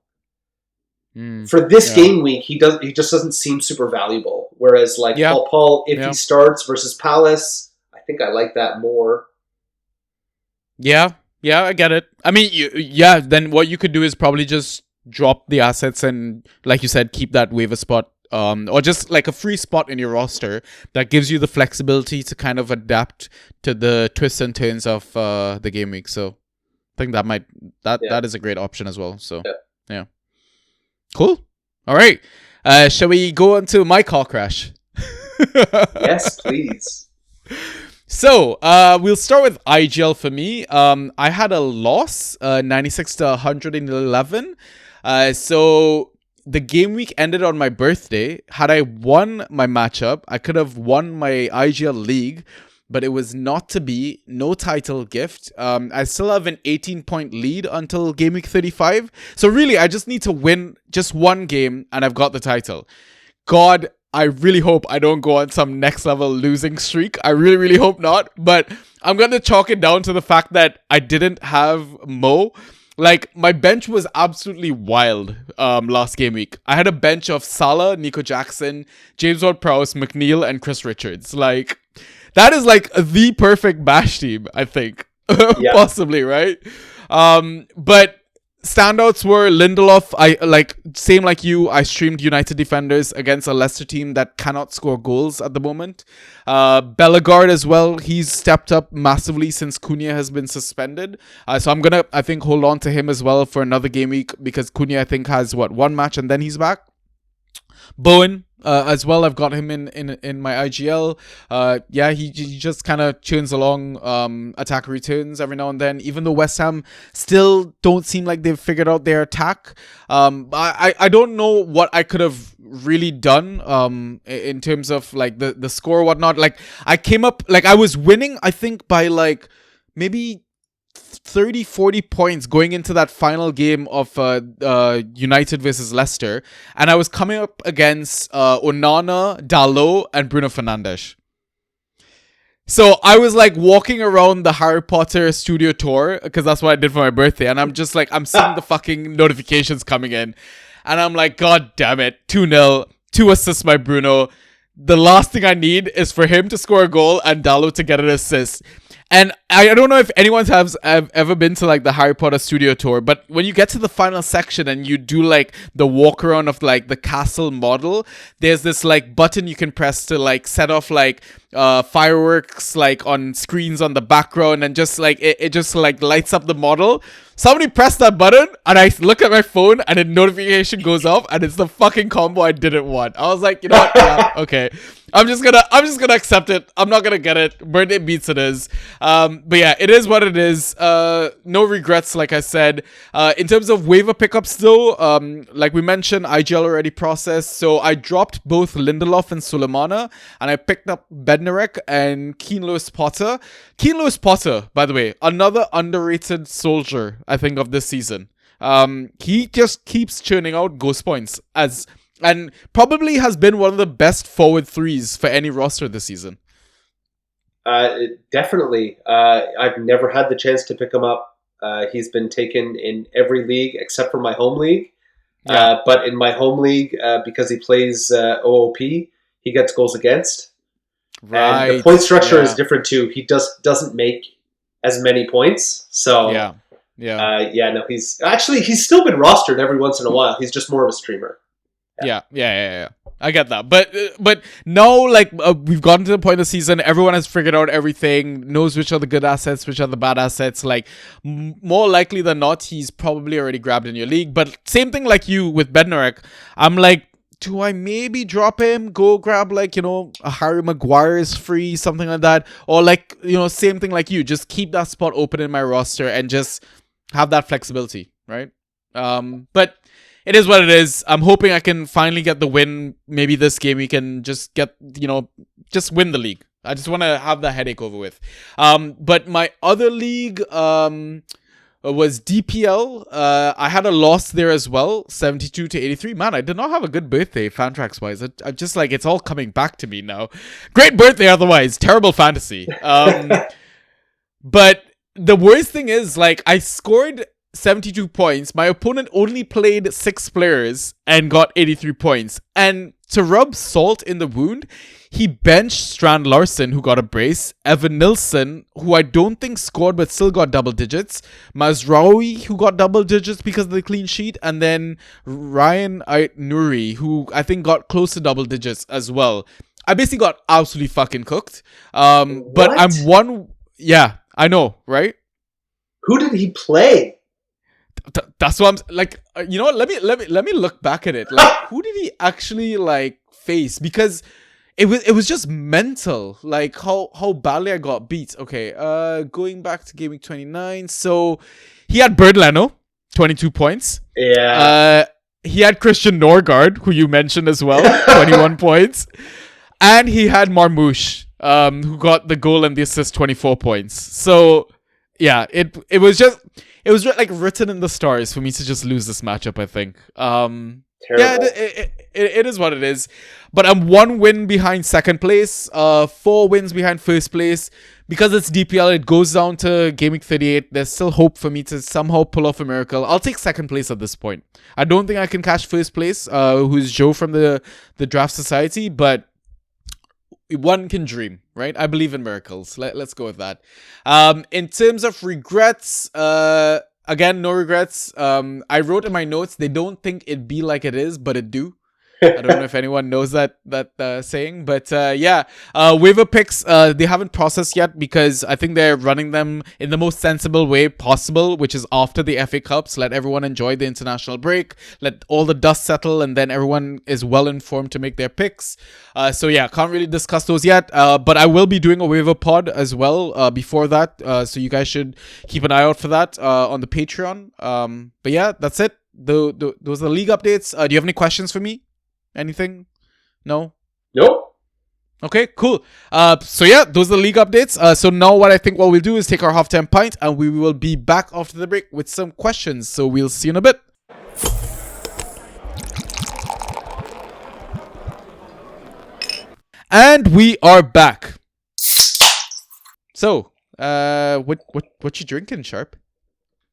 For this game week, he just doesn't seem super valuable. Whereas like Paul, if he starts versus Palace, I think I like that more. Yeah, I get it. I mean, then what you could do is probably just drop the assets and, like you said, keep that waiver spot, or just like a free spot in your roster that gives you the flexibility to kind of adapt to the twists and turns of the game week. So I think that is a great option as well. So yeah. Cool. All right. Shall we go into my car crash? Yes, please. So, we'll start with IGL for me. I had a loss, 96 to 111. So the game week ended on my birthday. Had I won my matchup, I could have won my IGL league, but it was not to be. No title gift. I still have an 18-point lead until game week 35. So really, I just need to win just one game and I've got the title. God, I really hope I don't go on some next level losing streak. I really, really hope not. But I'm going to chalk it down to the fact that I didn't have Mo. Like, my bench was absolutely wild last game week. I had a bench of Salah, Nico Jackson, James Ward-Prowse, McNeil, and Chris Richards. Like, that is like the perfect bash team, I think. Possibly, right? But standouts were Lindelof. Same like you, I streamed United Defenders against a Leicester team that cannot score goals at the moment. Bellegarde as well. He's stepped up massively since Cunha has been suspended. So I'm gonna, I think, hold on to him as well for another game week because Cunha, I think, has one match and then he's back. Bowen as well, I've got him in my IGL. He just kind of churns along attack returns every now and then, even though West Ham still don't seem like they've figured out their attack. I don't know what I could have really done in terms of like the score or whatnot. Like, I came up, like, I was winning, I think, by like maybe 30-40 points going into that final game of United versus Leicester, and I was coming up against Onana, Dalot, and Bruno Fernandes. So I was like walking around the Harry Potter studio tour because that's what I did for my birthday, and I'm just like, I'm seeing the fucking notifications coming in, and I'm like, God damn it, 2-0, 2 assists by Bruno. The last thing I need is for him to score a goal and Dalot to get an assist. And I don't know if anyone's have ever been to like the Harry Potter studio tour, but when you get to the final section and you do like the walk around of like the castle model, there's this like button you can press to like set off like fireworks like on screens on the background, and just like it just like lights up the model. Somebody pressed that button and I look at my phone and a notification goes off and it's the fucking combo I didn't want. I was like, you know what? Yeah, okay. I'm just gonna accept it. I'm not gonna get it. Birthday beats it is. But yeah, it is what it is. No regrets, like I said. In terms of waiver pickups though, like we mentioned, IGL already processed. So I dropped both Lindelof and Sulemana, and I picked up Bednarek and Keane Lewis Potter. Keane Lewis Potter, by the way, another underrated soldier, I think, of this season. He just keeps churning out ghost points and probably has been one of the best forward threes for any roster this season. Definitely. I've never had the chance to pick him up. He's been taken in every league except for my home league. Yeah. But in my home league, because he plays OOP, he gets goals against. Right. And the point structure is different too. He doesn't make as many points. So no, he's still been rostered every once in a while. He's just more of a streamer. Yeah. I get that, but no, like we've gotten to the point of the season. Everyone has figured out everything, knows which are the good assets, which are the bad assets. Like more likely than not, he's probably already grabbed in your league. But same thing like you with Bednarek. I'm like, do I maybe drop him? Go grab like a Harry Maguire is free, something like that, or like same thing like you. Just keep that spot open in my roster and just have that flexibility, right? But it is what it is. I'm hoping I can finally get the win. Maybe this game we can just get, just win the league. I just want to have that headache over with. But my other league was DPL. I had a loss there as well, 72 to 83. Man, I did not have a good birthday, Fantrax wise. I'm just like, it's all coming back to me now. Great birthday otherwise. Terrible fantasy. But the worst thing is, like, I scored 72 points. My opponent only played 6 players and got 83 points. And to rub salt in the wound, he benched Strand Larson, who got a brace, Evan Nilsson, who I don't think scored but still got double digits, Mazraoui, who got double digits because of the clean sheet, and then Ryan Nuri, who I think got close to double digits as well. I basically got absolutely fucking cooked. But I'm one... Yeah, I know, right? Who did he play? That's what I'm like. Let me look back at it. Like, who did he actually like face? Because it was just mental. Like how badly I got beat. Okay, going back to Gaming 29. So he had Bird Leno, 22 points. Yeah. He had Christian Norgard, who you mentioned as well, 21 points, and he had Marmouche, who got the goal and the assist, 24 points. So yeah, it was like written in the stars for me to just lose this matchup, I think. Yeah, it is what it is. But I'm 1 win behind second place, 4 wins behind first place. Because it's DPL, it goes down to Gaming 38. There's still hope for me to somehow pull off a miracle. I'll take second place at this point. I don't think I can catch first place, who's Joe from the Draft Society, but one can dream, right? I believe in miracles. Let's go with that. In terms of regrets, again, no regrets. I wrote in my notes, they don't think it be like it is, but it do. I don't know if anyone knows that saying, but waiver picks, they haven't processed yet because I think they're running them in the most sensible way possible, which is after the FA Cups. Let everyone enjoy the international break, let all the dust settle, and then everyone is well informed to make their picks. Can't really discuss those yet, but I will be doing a waiver pod as well before that, so you guys should keep an eye out for that on the Patreon. But yeah, that's it. Those are the league updates. Do you have any questions for me? Anything? No? Nope. Okay, cool. Those are the league updates. So now what we'll do is take our half-time pint and we will be back after the break with some questions. So we'll see you in a bit. And we are back. So, what you drinking, Sharp?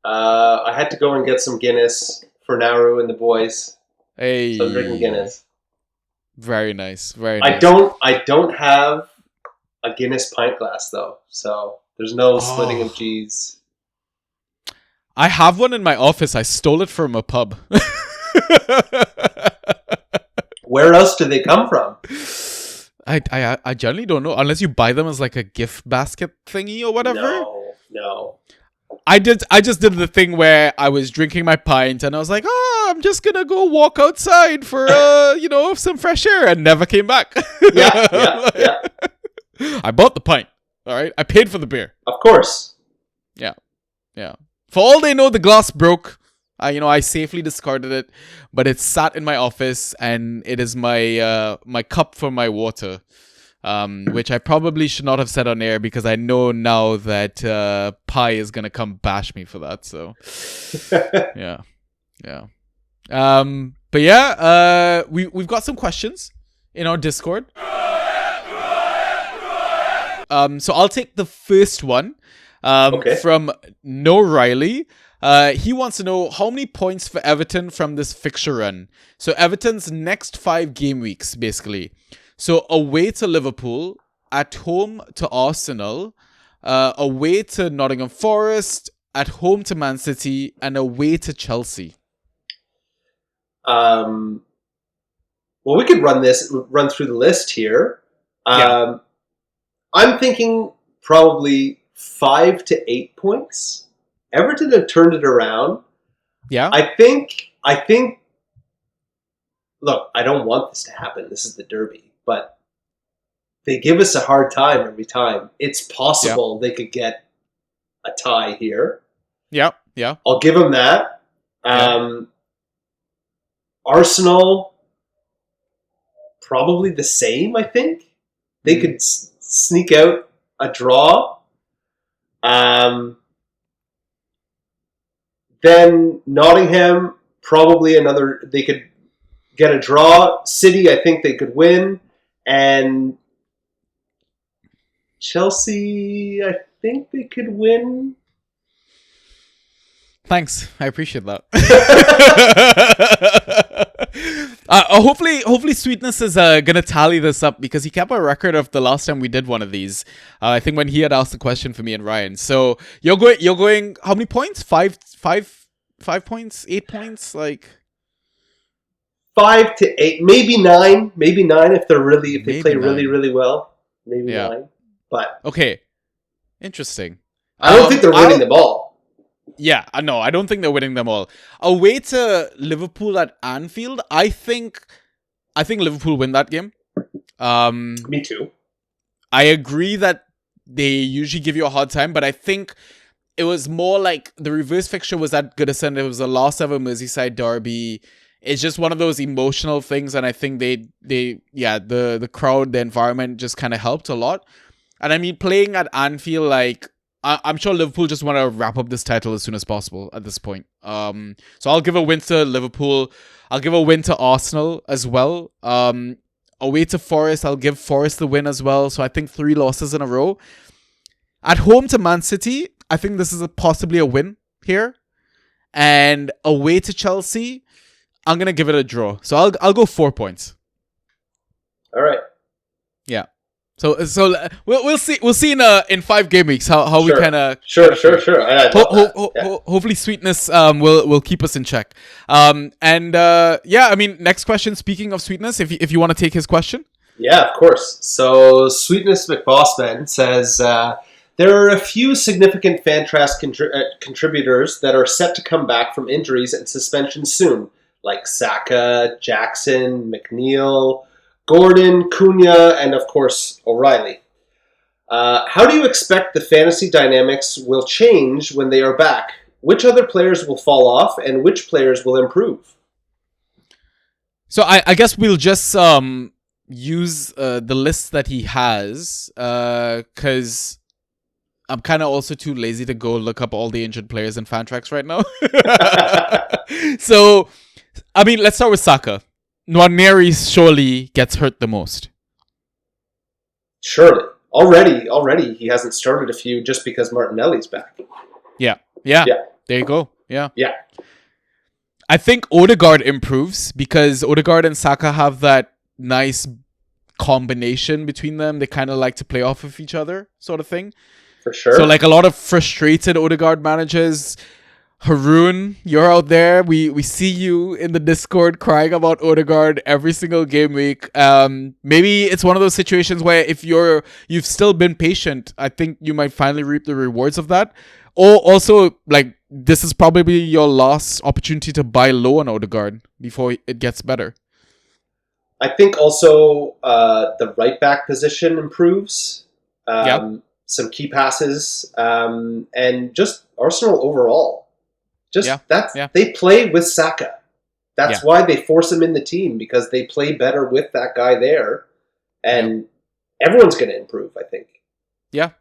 I had to go and get some Guinness for Nauru and the boys. Hey. So I'm drinking Guinness. Very nice. Very nice. I don't have a Guinness pint glass though, so there's no splitting of G's. I have one in my office. I stole it from a pub. Where else do they come from? I generally don't know unless you buy them as like a gift basket thingy or whatever. No. I just did the thing where I was drinking my pint and I was like, I'm just gonna go walk outside for some fresh air, and never came back. Yeah. I bought the pint. All right, I paid for the beer. Of course. Yeah. For all they know, the glass broke. I safely discarded it, but it sat in my office and it is my my cup for my water. Which I probably should not have said on air because I know now that Pi is gonna come bash me for that. So, yeah. We've got some questions in our Discord. So I'll take the first one. From No Riley. He wants to know how many points for Everton from this fixture run. So Everton's next 5 game weeks, basically. So away to Liverpool, at home to Arsenal, away to Nottingham Forest, at home to Man City, and away to Chelsea. Well, we could run through the list here. Yeah. I'm thinking probably 5 to 8 points. Everton have turned it around. Yeah. I think. Look, I don't want this to happen. This is the derby, but they give us a hard time every time. It's possible they could get a tie here. Yeah. I'll give them that. Arsenal, probably the same, I think. They could sneak out a draw. Then Nottingham, probably they could get a draw. City, I think they could win. And Chelsea, I think they could win. Thanks, I appreciate that. Hopefully, Sweetness is gonna tally this up because he kept a record of the last time we did one of these. I think when he had asked the question for me and Ryan. So you're going. How many points? 5 points? 8 points? Like 5 to 8, maybe 9. Maybe 9 if they play really, really well. Maybe 9. But okay, interesting. I don't think they're winning the ball. Yeah, no, I don't think they're winning them all. Away to Liverpool at Anfield, I think Liverpool win that game. Me too. I agree that they usually give you a hard time, but I think it was more like the reverse fixture was at Goodison. It was the last ever Merseyside derby. It's just one of those emotional things, and I think the crowd, the environment just kind of helped a lot. And I mean, playing at Anfield, like, I'm sure Liverpool just want to wrap up this title as soon as possible at this point. So I'll give a win to Liverpool. I'll give a win to Arsenal as well. Away to Forest, I'll give Forest the win as well. So I think 3 losses in a row. At home to Man City, I think this is possibly a win here. And away to Chelsea, I'm gonna give it a draw. So I'll go 4 points. All right. Yeah. So we'll see in 5 game weeks how sure. we kind of sure. Hopefully Sweetness will keep us in check. I mean, next question. Speaking of Sweetness, if you want to take his question. Yeah, of course. So Sweetness McBossman says there are a few significant Fantrask contributors that are set to come back from injuries and suspension soon, like Saka, Jackson, McNeil, Gordon, Cunha, and of course, O'Reilly. How do you expect the fantasy dynamics will change when they are back? Which other players will fall off and which players will improve? So I guess we'll just use the list that he has because I'm kind of also too lazy to go look up all the injured players in Fantrax right now. So, I mean, let's start with Saka. Nwaneri surely gets hurt the most. Surely. Already he hasn't started a few just because Martinelli's back. Yeah. There you go. Yeah. Yeah. I think Odegaard improves because Odegaard and Saka have that nice combination between them. They kind of like to play off of each other, sort of thing. For sure. So like a lot of frustrated Odegaard managers. Haroon, you're out there. We see you in the Discord crying about Odegaard every single game week. Maybe it's one of those situations where if you've still been patient, I think you might finally reap the rewards of that. Or also, like, this is probably your last opportunity to buy low on Odegaard before it gets better. I think also the right back position improves. Some key passes, and just Arsenal overall. They play with Saka. That's why they force him in the team, because they play better with that guy there, and everyone's going to improve, I think. Yeah.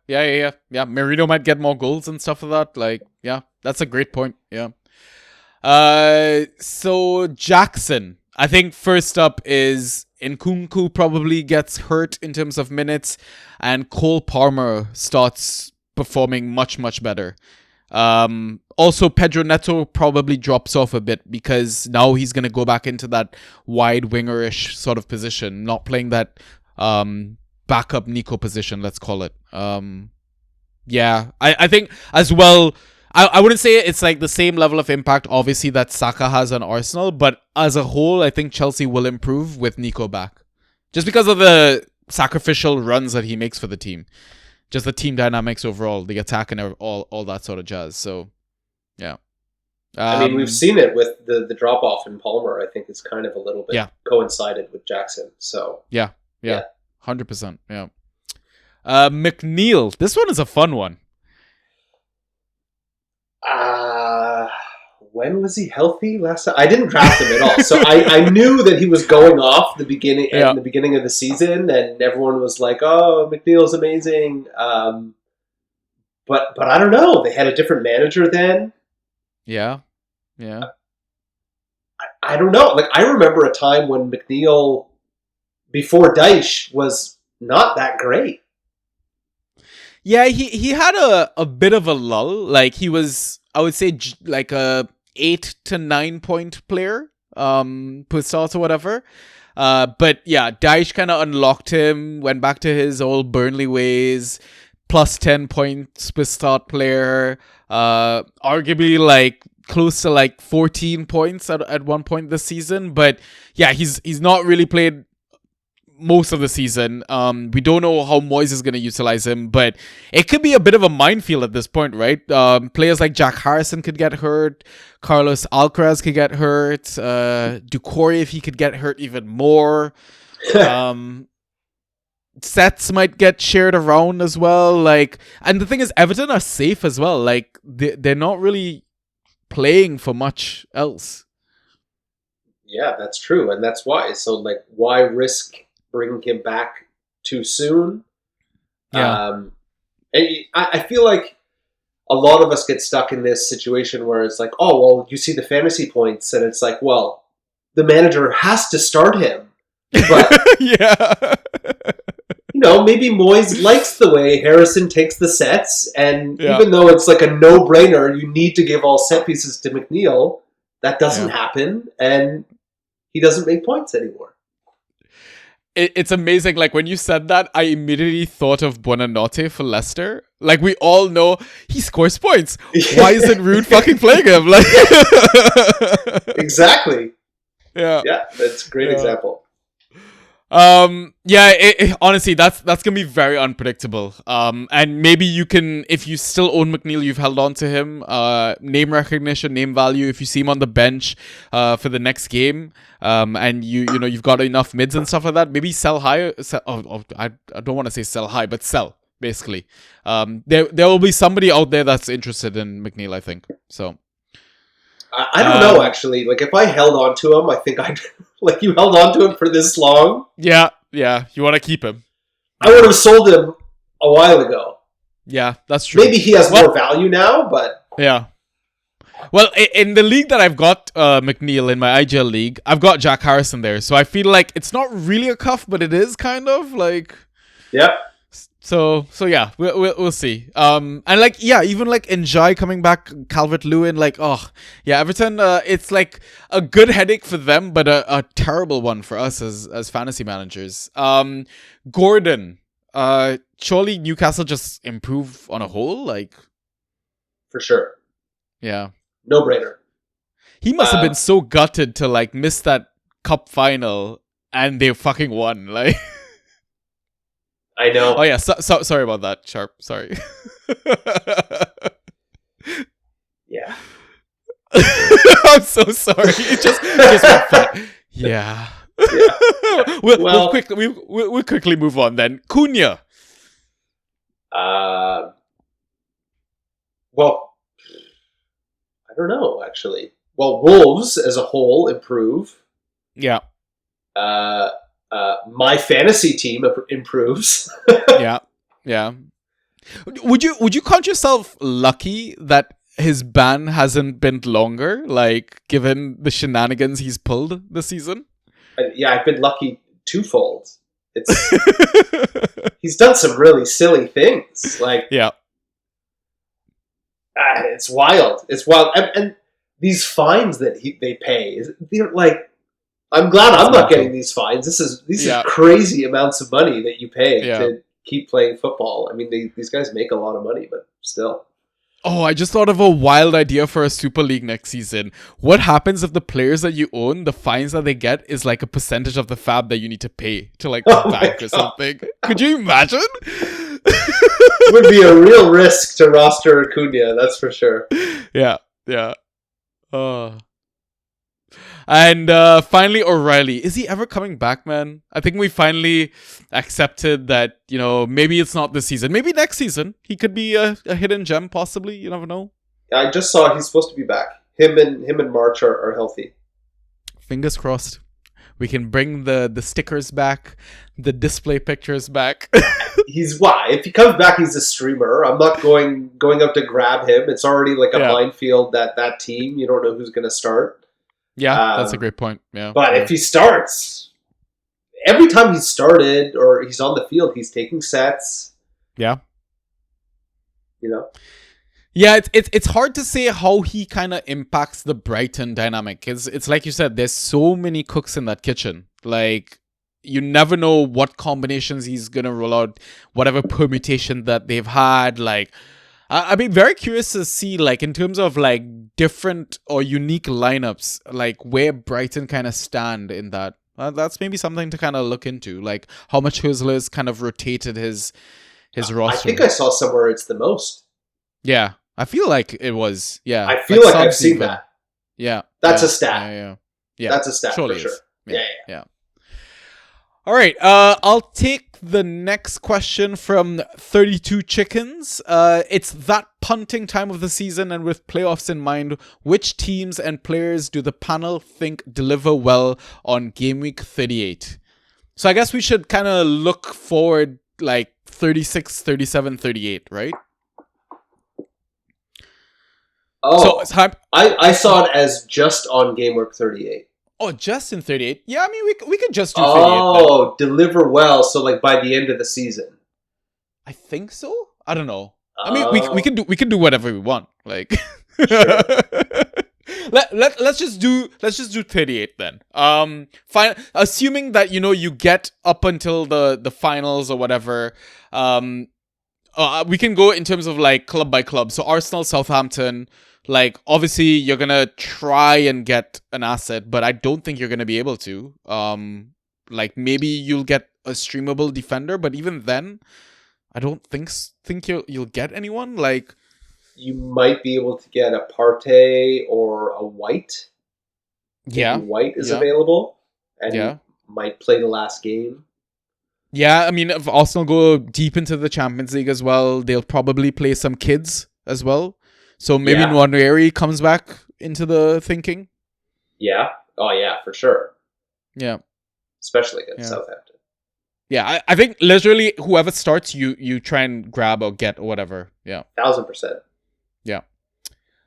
Merino might get more goals and stuff like that. Like, yeah, that's a great point. Yeah. So Jackson, I think first up is Nkunku probably gets hurt in terms of minutes, and Cole Palmer starts performing much, much better. Also, Pedro Neto probably drops off a bit because now he's going to go back into that wide wingerish sort of position, not playing that backup Nico position, let's call it. Yeah, I think as well. I wouldn't say it's like the same level of impact, obviously, that Saka has on Arsenal, but as a whole, I think Chelsea will improve with Nico back, just because of the sacrificial runs that he makes for the team, just the team dynamics overall, the attack and all that sort of jazz. So, yeah. I mean, we've seen it with the drop off in Palmer. I think it's kind of a little bit coincided with Jackson. So yeah, 100%. Yeah. McNeil, this one is a fun one. When was he healthy last time? I didn't draft him at all, so I knew that he was going off the beginning at the beginning of the season, and everyone was like, "Oh, McNeil's amazing." But I don't know. They had a different manager then. Yeah. I don't know. Like, I remember a time when McNeil, before Dyche, was not that great. Yeah, he had a bit of a lull. Like, he was, I would say, like a 8 to 9 point player, per start or whatever. But yeah, Dyche kind of unlocked him, went back to his old Burnley ways, plus 10 points per start player, arguably like close to like 14 points at one point this season. But yeah, he's not really played most of the season. We don't know how Moyes is going to utilize him, but it could be a bit of a minefield at this point, right? Players like Jack Harrison could get hurt, Carlos Alcaraz could get hurt, Doucouré, if he could get hurt even more. Sets might get shared around as well. Like, and the thing is, Everton are safe as well. Like, they're not really playing for much else. Yeah, that's true, and that's why. So, like, why risk bringing him back too soon? Yeah. And I feel like a lot of us get stuck in this situation where it's like, oh, well, you see the fantasy points, and it's like, well, the manager has to start him. But, yeah. Maybe Moyes likes the way Harrison takes the sets, and Yeah. even though it's like a no-brainer, you need to give all set pieces to McNeil, that doesn't happen, and he doesn't make points anymore. It's amazing. Like, when you said that, I immediately thought of Buonanotte for Leicester. Like, we all know he scores points. Why isn't Rude fucking playing him? Like, exactly. Yeah, that's a great example. Honestly, that's gonna be very unpredictable. And maybe you can, if you still own McNeil, you've held on to him. Name recognition, name value. If you see him on the bench, for the next game, and you've got enough mids and stuff like that, maybe sell high. I don't want to say sell high, but sell basically. There will be somebody out there that's interested in McNeil, I think. So. I don't know, actually. Like, if I held on to him, I think I'd... Like, you held on to him for this long? Yeah. You want to keep him. I would have sold him a while ago. Yeah, that's true. Maybe he has more value now, but... Yeah. Well, in the league that I've got McNeil, in my IGL league, I've got Jack Harrison there. So I feel like it's not really a cuff, but it is kind of, like... Yeah. So yeah, we'll see. And like, yeah, even like Njai coming back, Calvert-Lewin, like, Everton, it's like a good headache for them, but a terrible one for us as fantasy managers. Gordon, surely Newcastle just improve on a whole, like, for sure. Yeah, no brainer. He must have been so gutted to like miss that cup final, and they fucking won, like. I know. Oh yeah, sorry about that, Sharp. Sorry. Yeah. I'm so sorry. It just went fun. Yeah. We'll quickly move on then. Cunha. Well, I don't know, actually. Well, Wolves as a whole improve. Yeah. My fantasy team improves. Yeah. Would you count yourself lucky that his ban hasn't been longer, like, given the shenanigans he's pulled this season? Yeah, I've been lucky twofold. He's done some really silly things. Like, it's wild. It's wild, and these fines that they pay, they're like. I'm glad I'm not getting these fines. These are crazy amounts of money that you pay keep playing football. I mean, these guys make a lot of money, but still. Oh, I just thought of a wild idea for a Super League next season. What happens if the players that you own, the fines that they get is like a percentage of the fab that you need to pay to like the Oh my bank or God. something? Could you imagine? It would be a real risk to roster Acuna, that's for sure. Yeah. And finally, O'Reilly. Is he ever coming back, man? I think we finally accepted that, maybe it's not this season. Maybe next season. He could be a hidden gem, possibly. You never know. I just saw he's supposed to be back. Him and March are healthy. Fingers crossed. We can bring the stickers back, the display pictures back. If he comes back, he's a streamer. I'm not going up to grab him. It's already like a minefield, that team. You don't know who's going to start. Yeah, that's a great point. Yeah. But if he starts, every time he's started or he's on the field, he's taking sets. Yeah. Yeah, it's hard to say how he kind of impacts the Brighton dynamic. It's like you said, there's so many cooks in that kitchen. Like, you never know what combinations he's going to roll out, whatever permutation that they've had. Like, I'd be very curious to see, like, in terms of, like, different or unique lineups, like, where Brighton kind of stand in that. That's maybe something to kind of look into, like, how much Hüsler's kind of rotated his roster. I think I saw somewhere it's the most. Yeah, I feel like it was. Yeah, I feel like I've seen that. Yeah, that's a stat. Yeah, that's a stat surely for sure. Yeah. All right, I'll take the next question from 32 Chickens. It's that punting time of the season, and with playoffs in mind, which teams and players do the panel think deliver well on game week 38? So I guess we should kind of look forward like 36, 37, 38, right? Oh, so I saw it as just on game week 38. Oh, just in 38? Yeah, I mean, we could just do 38. Oh, deliver well, so like by the end of the season. I think so. I don't know. I mean, we can do whatever we want. Like, Sure. let's just do 38 then. Fine. Assuming that you get up until the finals or whatever. We can go in terms of like club by club. So Arsenal, Southampton. Like, obviously, you're going to try and get an asset, but I don't think you're going to be able to. Like, maybe you'll get a streamable defender, but even then, I don't think you'll get anyone. Like, you might be able to get a Partey or a White. Yeah. Maybe White is available, and you might play the last game. Yeah, I mean, if Arsenal go deep into the Champions League as well, they'll probably play some kids as well. So maybe Nwaneri comes back into the thinking. Yeah. Oh, yeah, for sure. Yeah. Especially against Southampton. Yeah, I think literally whoever starts, you try and grab or get or whatever. Yeah. 1,000%. Yeah.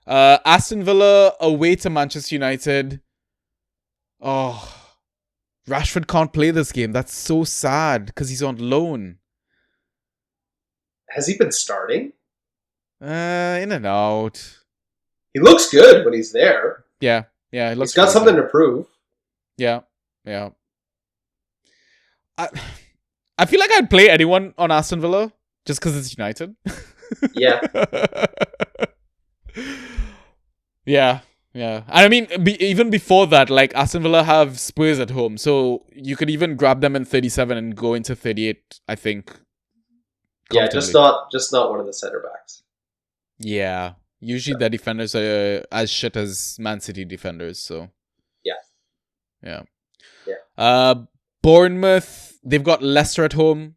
Aston Villa away to Manchester United. Oh, Rashford can't play this game. That's so sad because he's on loan. Has he been starting? In and out. He looks good when he's there. Yeah. He looks. He's got something to prove. Yeah. I feel like I'd play anyone on Aston Villa just because it's United. Yeah. Yeah. I mean, even before that, like Aston Villa have Spurs at home, so you could even grab them in 37 and go into 38. I think. Yeah, just not one of the center backs. Yeah, usually their defenders are as shit as Man City defenders. So. Yeah. Bournemouth, they've got Leicester at home.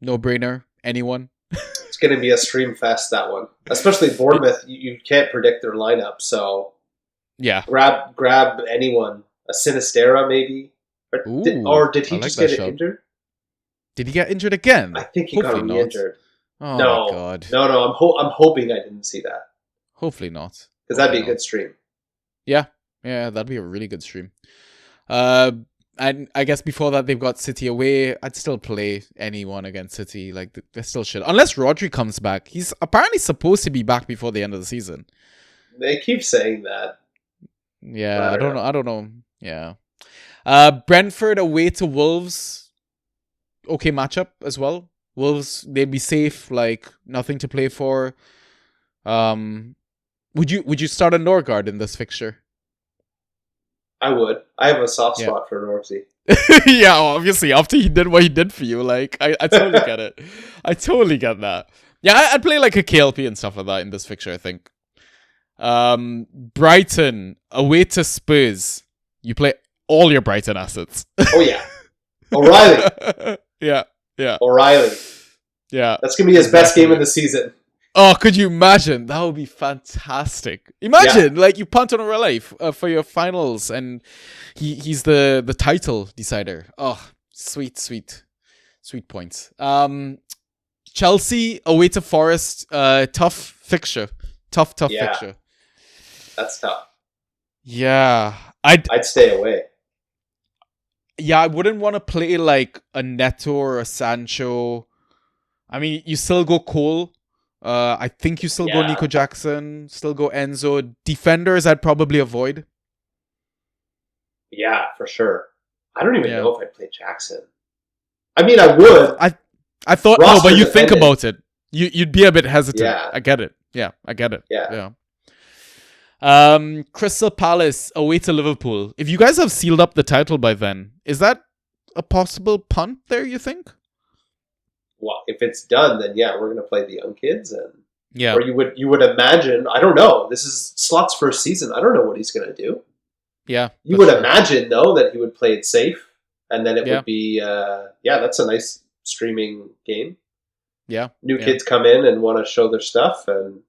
No brainer. Anyone. It's going to be a stream fest, that one. Especially Bournemouth, you can't predict their lineup, so yeah. Grab anyone. A Sinistera, maybe? Or did he just get injured? Did he get injured again? I think he got re-injured. Oh, my God. No, I'm hoping I didn't see that. Hopefully not. Because that'd be a good stream. Yeah, that'd be a really good stream. And I guess before that, they've got City away. I'd still play anyone against City. Like, they're still shit. Unless Rodri comes back. He's apparently supposed to be back before the end of the season. They keep saying that. Yeah, I don't know. Yeah. Brentford away to Wolves. Okay matchup as well. Wolves, they'd be safe, like nothing to play for. Would you start a Norgard in this fixture? I would. I have a soft Yeah. spot for Norksey. Yeah, obviously, after he did what he did for you, like I totally get it. I totally get that. Yeah, I'd play like a KLP and stuff like that in this fixture, I think. Brighton away to Spurs. You play all your Brighton assets. Oh yeah, O'Reilly. Yeah. O'Reilly. Yeah. That's gonna be his best game of the season. Oh, could you imagine? That would be fantastic. Imagine, like, you punt on O'Reilly for your finals, and he's the title decider. Oh, sweet points. Chelsea away to Forest. Tough fixture. Tough Yeah. fixture. That's tough. Yeah, I'd stay away. Yeah, I wouldn't want to play like a Neto or a Sancho. I mean, you still go Cole. I think you still go Yeah. Nico Jackson, still go Enzo. Defenders, I'd probably avoid. Yeah, for sure. I don't even Yeah. know if I'd play Jackson. I mean, I would. I thought, no, Roster but you think dependent. about it. You'd be a bit hesitant. Yeah. I get it. Yeah, I get it. Yeah. Crystal Palace away to Liverpool. If you guys have sealed up the title by then, is that a possible punt there, you think? Well, if it's done, then yeah, we're gonna play the young kids, and Yeah. or you would imagine. I don't know. This is Slot's first season. I don't know what he's gonna do. Yeah. You that's would true. imagine though that he would play it safe, and then it Yeah. would be that's a nice streaming game. Yeah. New Yeah. kids come in and want to show their stuff and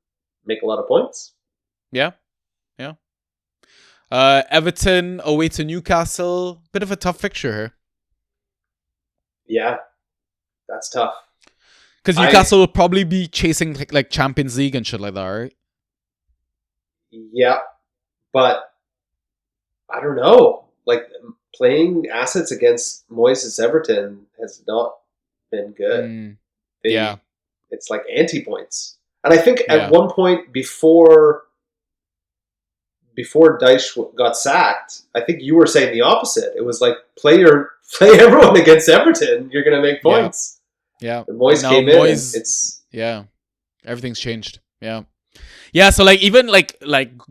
make a lot of points. Yeah. Everton away to Newcastle. Bit of a tough fixture here. Yeah, that's tough. Because Newcastle will probably be chasing like Champions League and shit like that, right? Yeah, but I don't know. Like playing assets against Moyes' Everton has not been good. Yeah. It's like anti-points. And I think Yeah. at one point before Dyche got sacked, I think you were saying the opposite. It was like play everyone against Everton, you're going to make points. Yeah. And Moyes Now came in, and Moyes- it's Yeah. Everything's changed. Yeah. Yeah, so like even like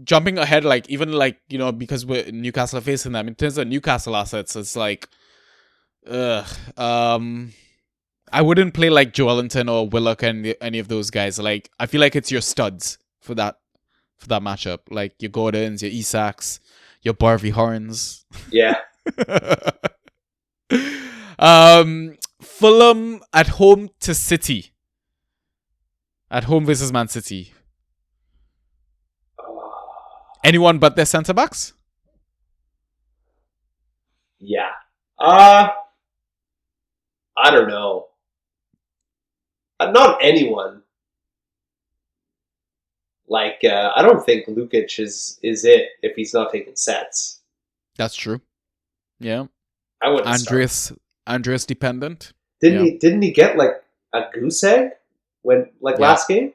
jumping ahead, like even like, you know, because we're Newcastle are facing them, in terms of Newcastle assets, it's like I wouldn't play like Joelinton or Willock and any of those guys. Like I feel like it's your studs for that matchup. Like your Gordons, your Isaks, your Barvey Horns. yeah. Fulham at home to City. At home versus Man City. Anyone but their centre backs? Yeah. I don't know. Not anyone. Like, I don't think Lukic is it if he's not taking sets. That's true. Yeah. I wouldn't start. Andreas dependent. Didn't he get like a goose egg when last game?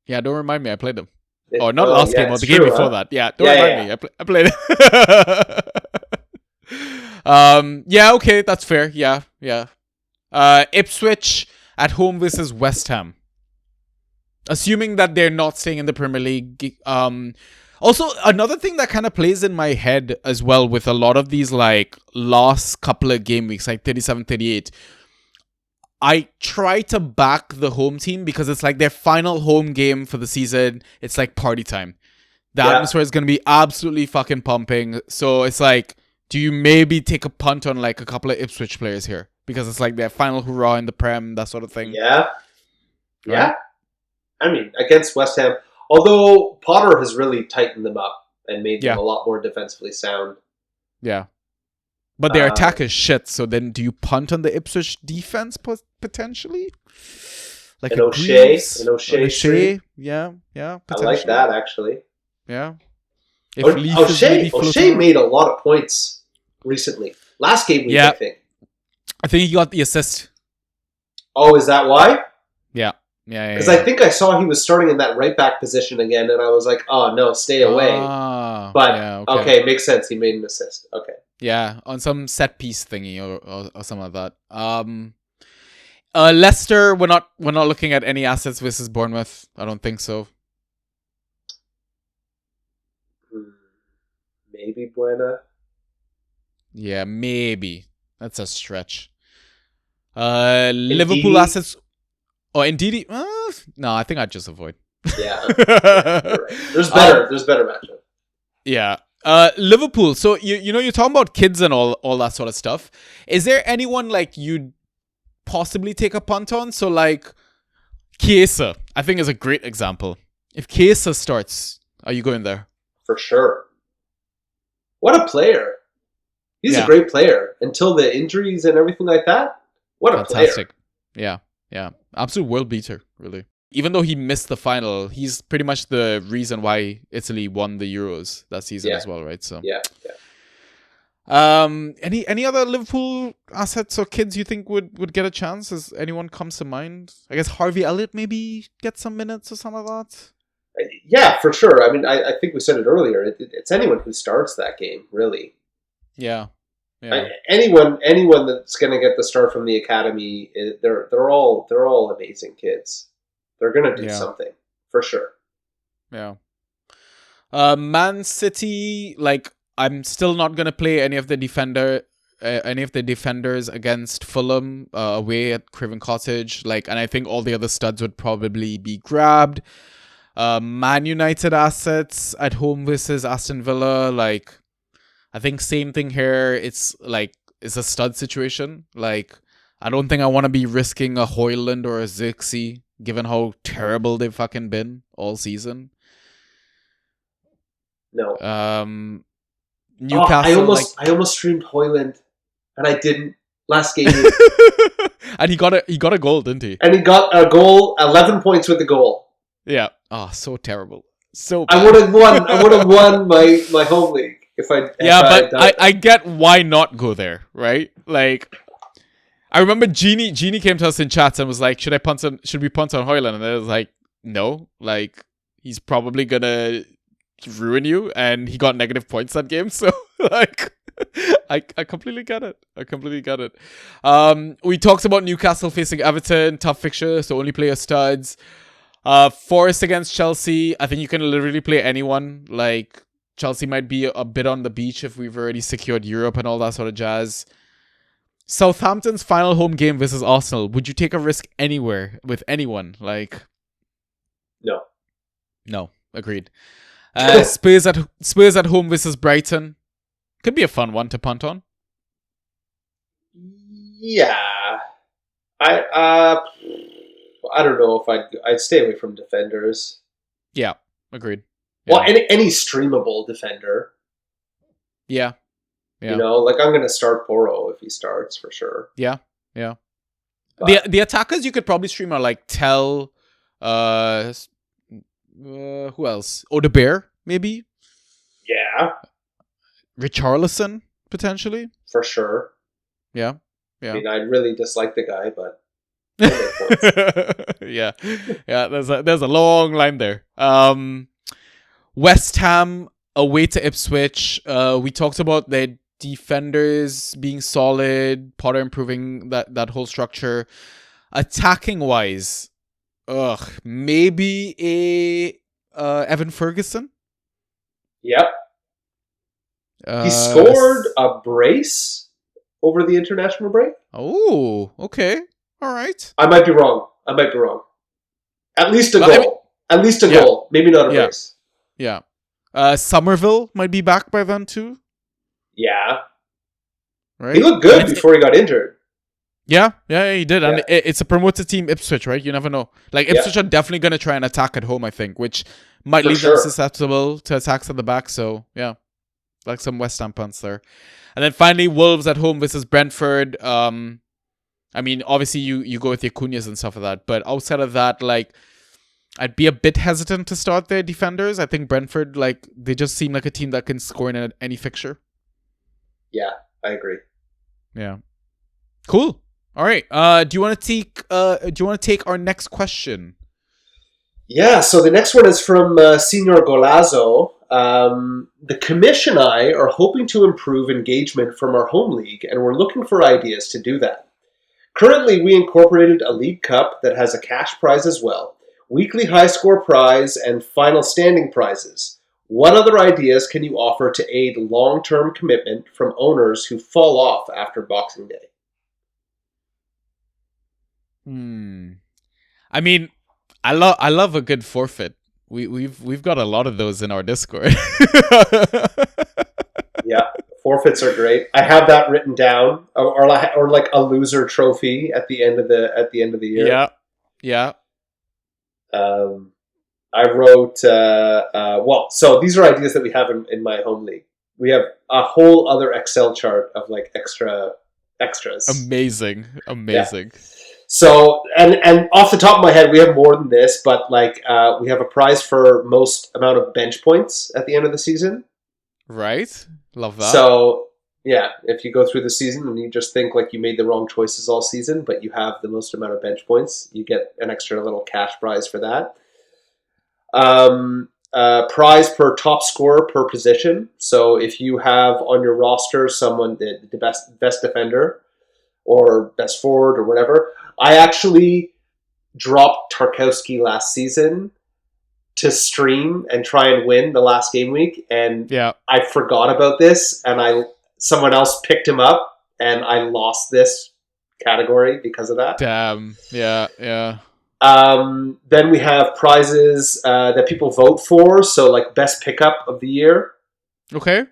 Yeah, don't remind me. I played him. Not last game, or the it's game true, before huh? that. Yeah, don't remind me. I played it. Yeah, okay, that's fair. Yeah. Ipswich at home versus West Ham. Assuming that they're not staying in the Premier League. Also, another thing that kind of plays in my head as well with a lot of these like last couple of game weeks, like 37, 38, I try to back the home team because it's like their final home game for the season. It's like party time. The atmosphere is going to be absolutely fucking pumping. So it's like, do you maybe take a punt on like a couple of Ipswich players here? Because it's like their final hurrah in the Prem, that sort of thing. Yeah. Yeah. Right? I mean, against West Ham, although Potter has really tightened them up and made them a lot more defensively sound. Yeah. But their attack is shit, so then do you punt on the Ipswich defense potentially? Like an a O'Shea? Greaves? An O'Shea? An O'Shea? Yeah, I potentially. like that, actually. Yeah. If Leaf is maybe O'Shea floating made a lot of points recently. Last game week, I think. I think he got the assist. Oh, is that why? Yeah. Because I think I saw he was starting in that right back position again, and I was like, oh, no, stay away. But, okay, makes sense. He made an assist. Okay. Yeah, on some set piece thingy or something like that. Leicester, we're not looking at any assets versus Bournemouth. I don't think so. Maybe Buena. Yeah, maybe. That's a stretch. Liverpool Ndidi? assets. Oh, indeed. No, I think I'd just avoid. Yeah. You're right. There's better matchup. Yeah. Liverpool. So you know you're talking about kids and all that sort of stuff. Is there anyone like you'd possibly take a punt on? So like Chiesa, I think is a great example. If Chiesa starts, are you going there? For sure. What a player. He's Yeah. a great player. Until the injuries and everything like that. What a Fantastic. player. Yeah. Absolute world beater, really. Even though he missed the final, he's pretty much the reason why Italy won the Euros that season as well, right? So Yeah. any other Liverpool assets or kids you think would get a chance? Does anyone comes to mind? I guess Harvey Elliott maybe get some minutes or something like that. Yeah, for sure. I mean, I think we said it earlier. It's anyone who starts that game, really. Yeah. Anyone that's going to get the start from the academy, they're all amazing kids. They're going to do something for sure. Yeah. Man City, like I'm still not going to play any of the defenders against Fulham away at Craven Cottage. Like, and I think all the other studs would probably be grabbed. Man United assets at home versus Aston Villa, like I think same thing here. It's like it's a stud situation. Like I don't think I want to be risking a Hoyland or a Zirkzee given how terrible they've fucking been all season. No. Newcastle. I almost streamed Hoyland, and I didn't last game. And he got a goal, didn't he? And he got a goal, 11 points with the goal. Yeah. Oh, so terrible. So bad. I would have won my home league if I. I get why not go there, right? Like, I remember Jeannie came to us in chats and was like, should we punt on Hoyland? And I was like, no, like he's probably gonna ruin you, and he got negative points that game, so like I completely get it. We talked about Newcastle facing Everton, tough fixture, so only play your studs. Forest against Chelsea, I think you can literally play anyone. Like Chelsea might be a bit on the beach if we've already secured Europe and all that sort of jazz. Southampton's final home game versus Arsenal, would you take a risk anywhere with anyone? Like, no, agreed. Spurs at home versus Brighton, could be a fun one to punt on. Yeah, I don't know if I'd stay away from defenders. Yeah, agreed. Yeah. Well, any streamable defender. Yeah. You know, like I'm going to start Poro if he starts for sure. Yeah. But the attackers you could probably stream are like Tell, who else? Odebear, maybe? Yeah. Richarlison, potentially? For sure. Yeah. I mean, I really dislike the guy, but yeah. There's a long line there. West Ham away to Ipswich. We talked about their defenders being solid, Potter improving that whole structure. Attacking wise, maybe Evan Ferguson. Yep. He scored a brace over the international break. Oh, okay. All right. I might be wrong. At least a goal. Goal. Maybe not a brace. Yeah. Somerville might be back by then too. Yeah. Right. He looked good before he got injured. Yeah, he did. And it's a promoted team, Ipswich, right? You never know. Like, Ipswich are definitely going to try and attack at home, I think, which might leave them susceptible to attacks at the back. So, yeah, like some West Ham punts there. And then finally, Wolves at home versus Brentford. I mean, obviously, you go with your Cunhas and stuff like that. But outside of that, like, I'd be a bit hesitant to start their defenders. I think Brentford, like, they just seem like a team that can score in any fixture. Yeah, I agree. Yeah. Cool. All right. Do you want to take our next question? Yeah. So the next one is from Senor Golazo. The commission and I are hoping to improve engagement from our home league, and we're looking for ideas to do that. Currently, we incorporated a League Cup that has a cash prize as well, weekly high score prize, and final standing prizes. What other ideas can you offer to aid long-term commitment from owners who fall off after Boxing Day? I mean, I love a good forfeit. We've got a lot of those in our Discord. Yeah, forfeits are great. I have that written down, or like a loser trophy at the end of the year. Yeah, yeah. I wrote. So these are ideas that we have in my home league. We have a whole other Excel chart of like extras. Amazing. Yeah. So and off the top of my head, we have more than this, but like we have a prize for most amount of bench points at the end of the season. Right. Love that. So yeah, if you go through the season and you just think like you made the wrong choices all season, but you have the most amount of bench points, you get an extra little cash prize for that. Prize per top scorer per position. So if you have on your roster someone the best defender or best forward or whatever, I actually dropped Tarkowski last season to stream and try and win the last game week, and I forgot about this, and someone else picked him up, and I lost this category because of that. Damn. Yeah. Then we have prizes that people vote for, so like best pickup of the year. Okay.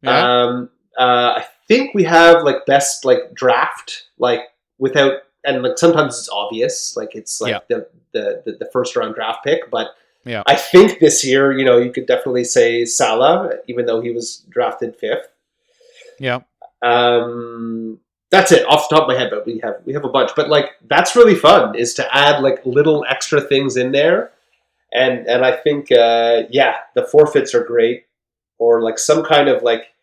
Yeah. I think we have like best like draft, like without, and like sometimes it's obvious, like it's like the first round draft pick, but yeah, I think this year, you could definitely say Salah, even though he was drafted 5th. Yeah. That's it off the top of my head, but we have a bunch. But like that's really fun, is to add like little extra things in there, and I think the forfeits are great, or like some kind of like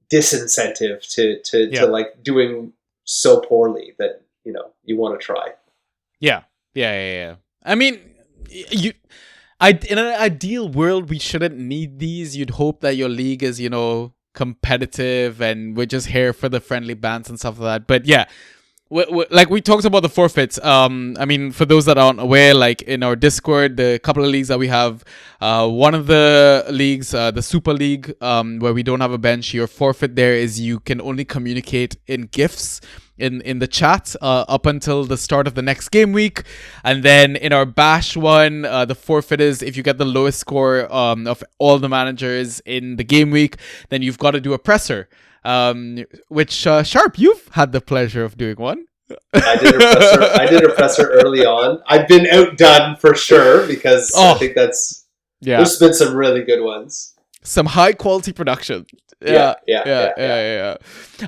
disincentive to like doing so poorly that you want to try. Yeah. I mean, in an ideal world, we shouldn't need these. You'd hope that your league is, competitive and we're just here for the friendly bans and stuff like that. But yeah, like we talked about the forfeits. I mean, for those that aren't aware, like in our Discord, the couple of leagues that we have, one of the leagues, the Super League, where we don't have a bench, your forfeit there is you can only communicate in GIFs in the chat up until the start of the next game week. And then in our Bash one, the forfeit is if you get the lowest score of all the managers in the game week, then you've got to do a presser. Which Sharp, you've had the pleasure of doing one. I did a presser early on. I've been outdone for sure, because I think there's been some really good ones. Some high quality production. Yeah.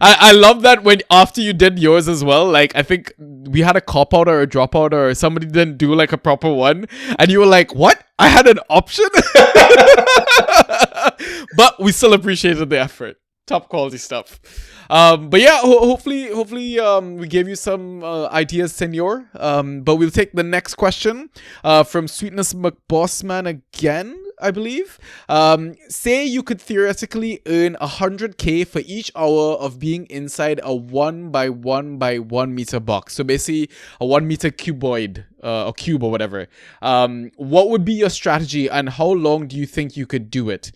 I love that when after you did yours as well, like I think we had a cop out or a dropout or somebody didn't do like a proper one, and you were like, what? I had an option. But we still appreciated the effort. Top quality stuff. But yeah, hopefully we gave you some ideas, senor. But we'll take the next question from Sweetness McBossman again, I believe. Say you could theoretically earn 100K for each hour of being inside a 1 by 1 by 1 meter box. So basically a 1 meter cuboid or cube or whatever. What would be your strategy, and how long do you think you could do it?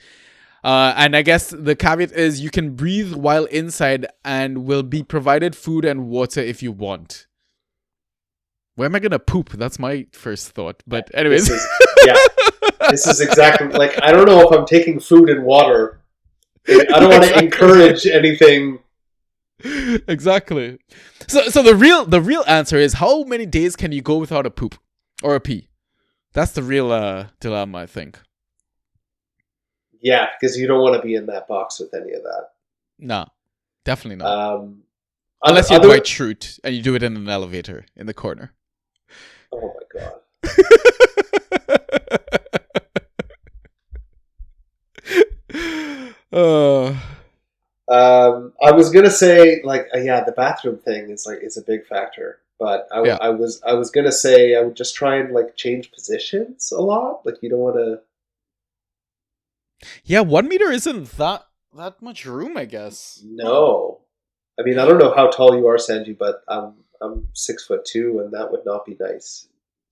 And I guess the caveat is you can breathe while inside and will be provided food and water if you want. Where am I going to poop? That's my first thought. But anyways. This is exactly, like, I don't know if I'm taking food and water. I don't want to encourage anything. Exactly. So the real answer is, how many days can you go without a poop or a pee? That's the real dilemma, I think. Yeah, because you don't want to be in that box with any of that. No, definitely not. Unless you're Dwight Schrute and you do it in an elevator in the corner. Oh my god. I was gonna say, like, the bathroom thing is a big factor, but I was gonna say I would just try and like change positions a lot. Like, you don't want to. Yeah, 1 meter isn't that much room, I guess. No. I mean, I don't know how tall you are, Sanji, but I'm 6'2", and that would not be nice.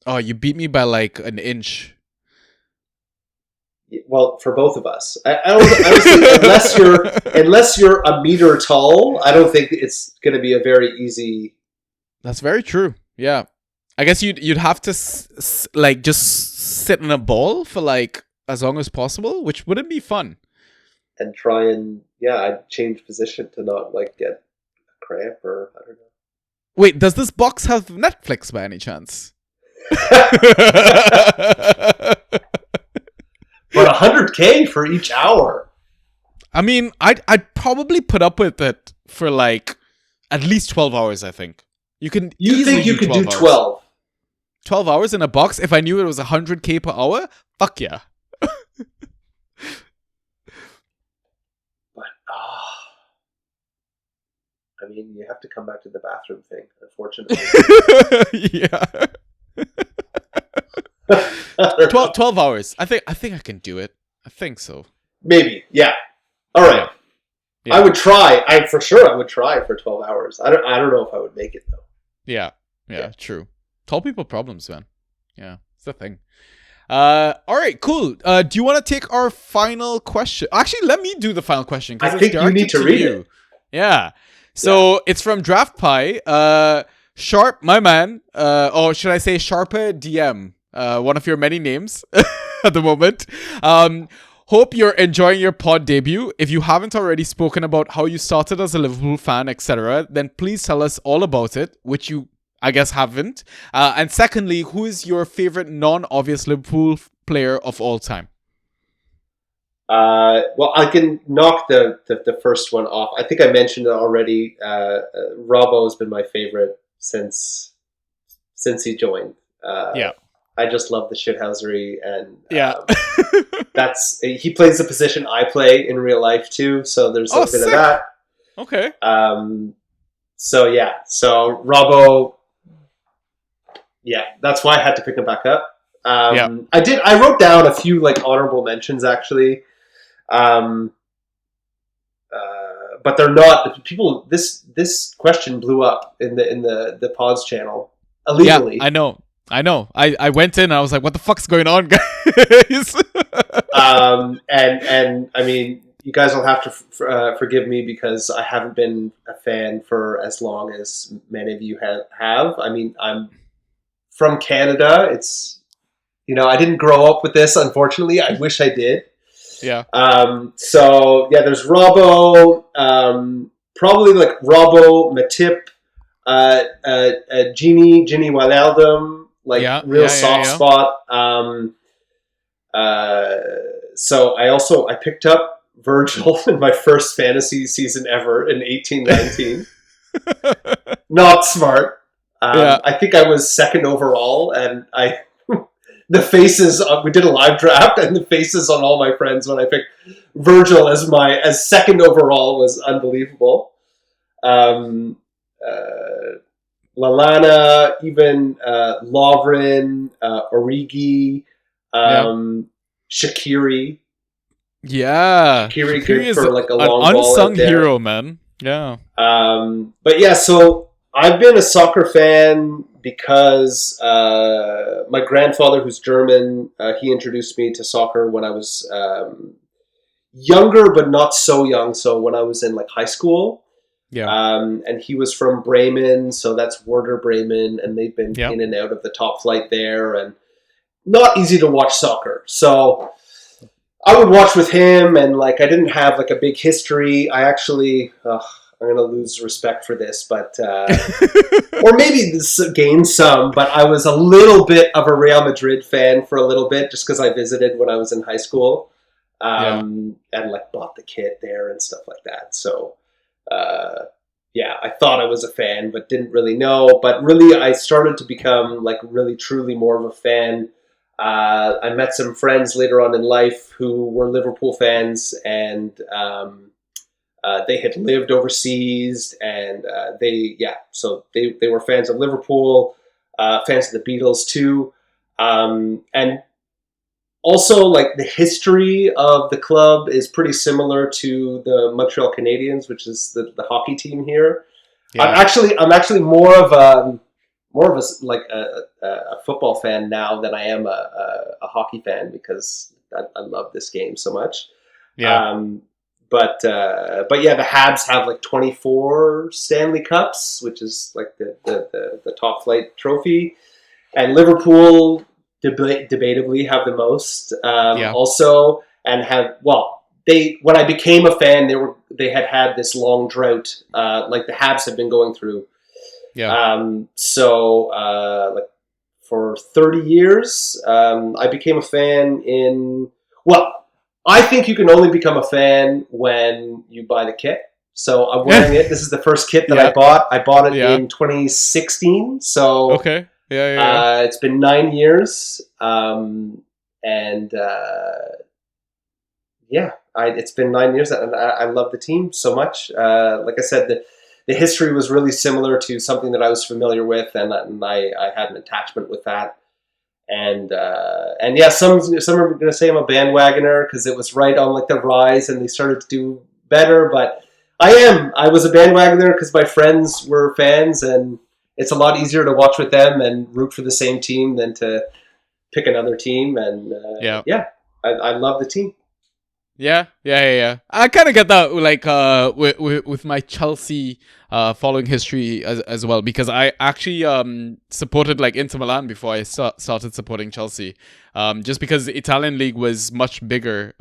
Oh, you beat me by like an inch. Well, for both of us, I honestly, unless you're a meter tall, I don't think it's going to be a very easy. That's very true. Yeah, I guess you'd have to like just sit in a ball for like as long as possible, which wouldn't be fun. And try and I'd change position to not like get a cramp or I don't know. Wait, does this box have Netflix by any chance? But $100K for each hour. I mean, I'd probably put up with it for like at least 12 hours. I think you can. You think you could do 12 hours. 12? 12 hours in a box if I knew it was $100K per hour? Fuck yeah. But I mean, you have to come back to the bathroom thing, unfortunately. Yeah. 12 hours. I think I can do it. I think so. Maybe, yeah. All right. Yeah. I would try. I would try for 12 hours. I don't know if I would make it though. Yeah, true. Tall people problems, man. Yeah, it's the thing. All right, cool. Do you want to take our final question? Actually, let me do the final question. I think you need to read it. Yeah. So it's from Draft Pie. Sharp, my man. Or should I say Sharpa DM? One of your many names at the moment. Hope you're enjoying your pod debut. If you haven't already spoken about how you started as a Liverpool fan, etc., then please tell us all about it, which you, I guess, haven't. And secondly, who is your favorite non-obvious Liverpool player of all time? Well, I can knock the first one off. I think I mentioned it already. Robbo has been my favorite since he joined. Yeah. I just love the shithousery, and Yeah. he plays the position I play in real life too. So there's a bit sick. of that. Okay. So Robbo. Yeah, that's why I had to pick him back up. I wrote down a few like honorable mentions actually. But they're not people. This question blew up in the pods channel illegally. Yeah, I know. I went in and I was like, what the fuck's going on, guys? And I mean, you guys will have to forgive me because I haven't been a fan for as long as many of you have. I mean, I'm from Canada. It's, I didn't grow up with this, unfortunately. I wish I did. Yeah. There's Robbo, probably like Robbo, Matip, Gini Wijnaldum, real soft spot. So I picked up Virgil in my first fantasy season ever in 18-19. Not smart. I think I was second overall, and the faces, we did a live draft, and the faces on all my friends when I picked Virgil as second overall was unbelievable. Lallana, even Lovren, Origi, Shaqiri. Yeah. Shaqiri good is for like a an long ball unsung out there. hero, man. Yeah. But yeah, so I've been a soccer fan because my grandfather, who's German, he introduced me to soccer when I was younger, but not so young. So when I was in like high school. Yeah. And he was from Bremen, so that's Werder Bremen, and they've been in and out of the top flight there, and not easy to watch soccer. So I would watch with him, and like I didn't have like a big history. I actually, I'm gonna lose respect for this, but or maybe this gained some. But I was a little bit of a Real Madrid fan for a little bit, just because I visited when I was in high school, and like bought the kit there and stuff like that. So. I thought I was a fan, but didn't really know. But really, I started to become like really, truly more of a fan. I met some friends later on in life who were Liverpool fans, and they had lived overseas, and so they were fans of Liverpool, fans of the Beatles too, and also, like, the history of the club is pretty similar to the Montreal Canadiens, which is the hockey team here. Yeah. I'm actually more of a like a football fan now than I am a hockey fan, because I love this game so much. Yeah. But yeah, the Habs have like 24 Stanley Cups, which is like the top flight trophy, and Liverpool debatably have the most. Yeah. Also, and have, well, they, when I became a fan, they had this long drought, like the Habs have been going through. Yeah. So like for 30 years, I became a fan in, well, I think you can only become a fan when you buy the kit. So I'm wearing it. This is the first kit that I bought. I bought it in 2016. So Okay. Yeah. it's been 9 years. It's been 9 years, and I love the team so much. Like I said, the history was really similar to something that I was familiar with, and I had an attachment with that. And yeah, some are going to say I'm a bandwagoner because it was right on like the rise, and they started to do better. But I was a bandwagoner because my friends were fans, and it's a lot easier to watch with them and root for the same team than to pick another team. And I love the team. Yeah. I kind of get that, like, with my Chelsea following history as well, because I actually supported like Inter Milan before I started supporting Chelsea, just because the Italian league was much bigger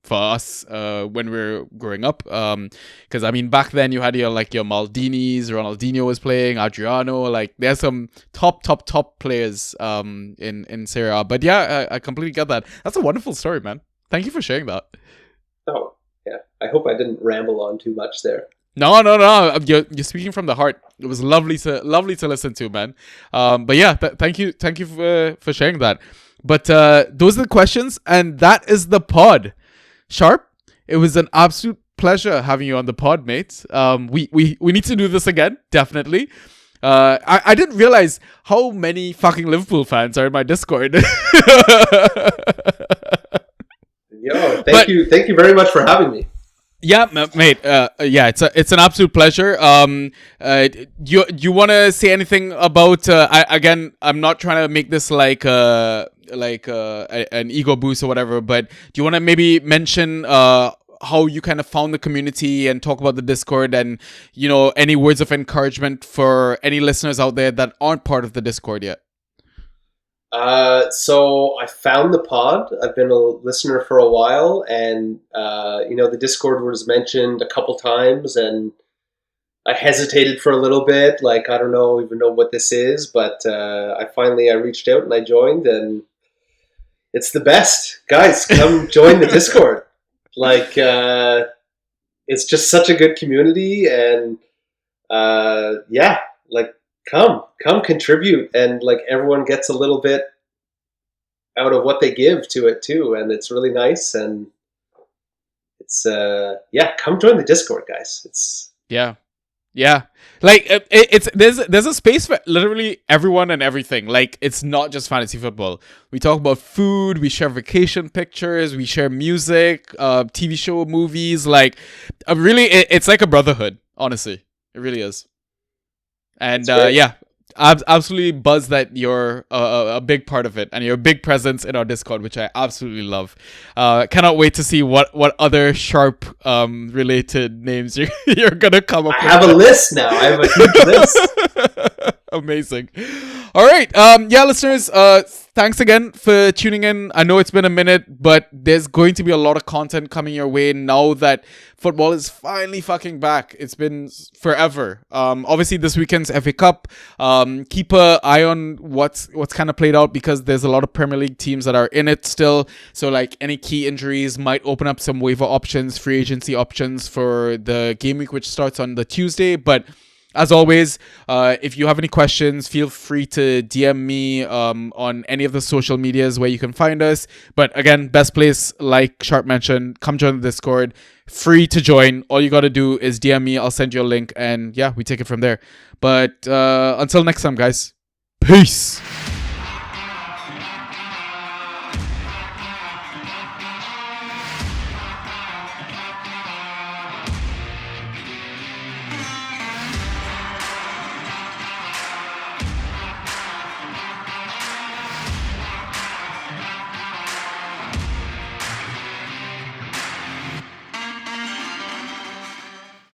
for us when we were growing up, because I mean back then you had your Maldinis, Ronaldinho was playing, Adriano, like there's some top players in Serie A. But yeah, I completely get that. That's a wonderful story, man. Thank you for sharing that. Oh, yeah. I hope I didn't ramble on too much there. No. You're speaking from the heart. It was lovely to listen to, man. But yeah, thank you for sharing that. But those are the questions, and that is the pod. Sharp, it was an absolute pleasure having you on the pod, mate. We need to do this again, definitely. I didn't realize how many fucking Liverpool fans are in my Discord. Yo, thank you very much for having me. Yeah, mate. Yeah, it's an absolute pleasure. You want to say anything about? Again, I'm not trying to make this like an ego boost or whatever, but do you want to maybe mention how you kind of found the community and talk about the Discord, and any words of encouragement for any listeners out there that aren't part of the Discord yet? So I found the pod. I've been a listener for a while, and the Discord was mentioned a couple times, and I hesitated for a little bit. Like, I don't even know what this is, but I reached out and I joined, and it's the best. Guys, come join the Discord. Like, it's just such a good community, and like, come contribute, and like everyone gets a little bit out of what they give to it too, and it's really nice. And it's come join the Discord, guys. It's like there's a space for literally everyone and everything. Like, it's not just fantasy football. We talk about food, we share vacation pictures, we share music, TV show, movies. Like, really, it's like a brotherhood, honestly. It really is. And I'm absolutely buzzed that you're a big part of it, and you're a big presence in our Discord, which I absolutely love. Cannot wait to see what other Sharp related names you're gonna come up with. I have a list now. I have a huge list. Amazing. All right. Listeners, thanks again for tuning in. I know it's been a minute, but there's going to be a lot of content coming your way now that football is finally fucking back. It's been forever. Obviously this weekend's FA Cup. Keep an eye on what's kind of played out, because there's a lot of Premier League teams that are in it still. So like any key injuries might open up some waiver options, free agency options for the game week, which starts on the Tuesday. But as always, if you have any questions, feel free to DM me on any of the social medias where you can find us. But again, best place, like Sharp mentioned, come join the Discord. Free to join. All you got to do is DM me. I'll send you a link, and yeah, we take it from there. But until next time, guys. Peace.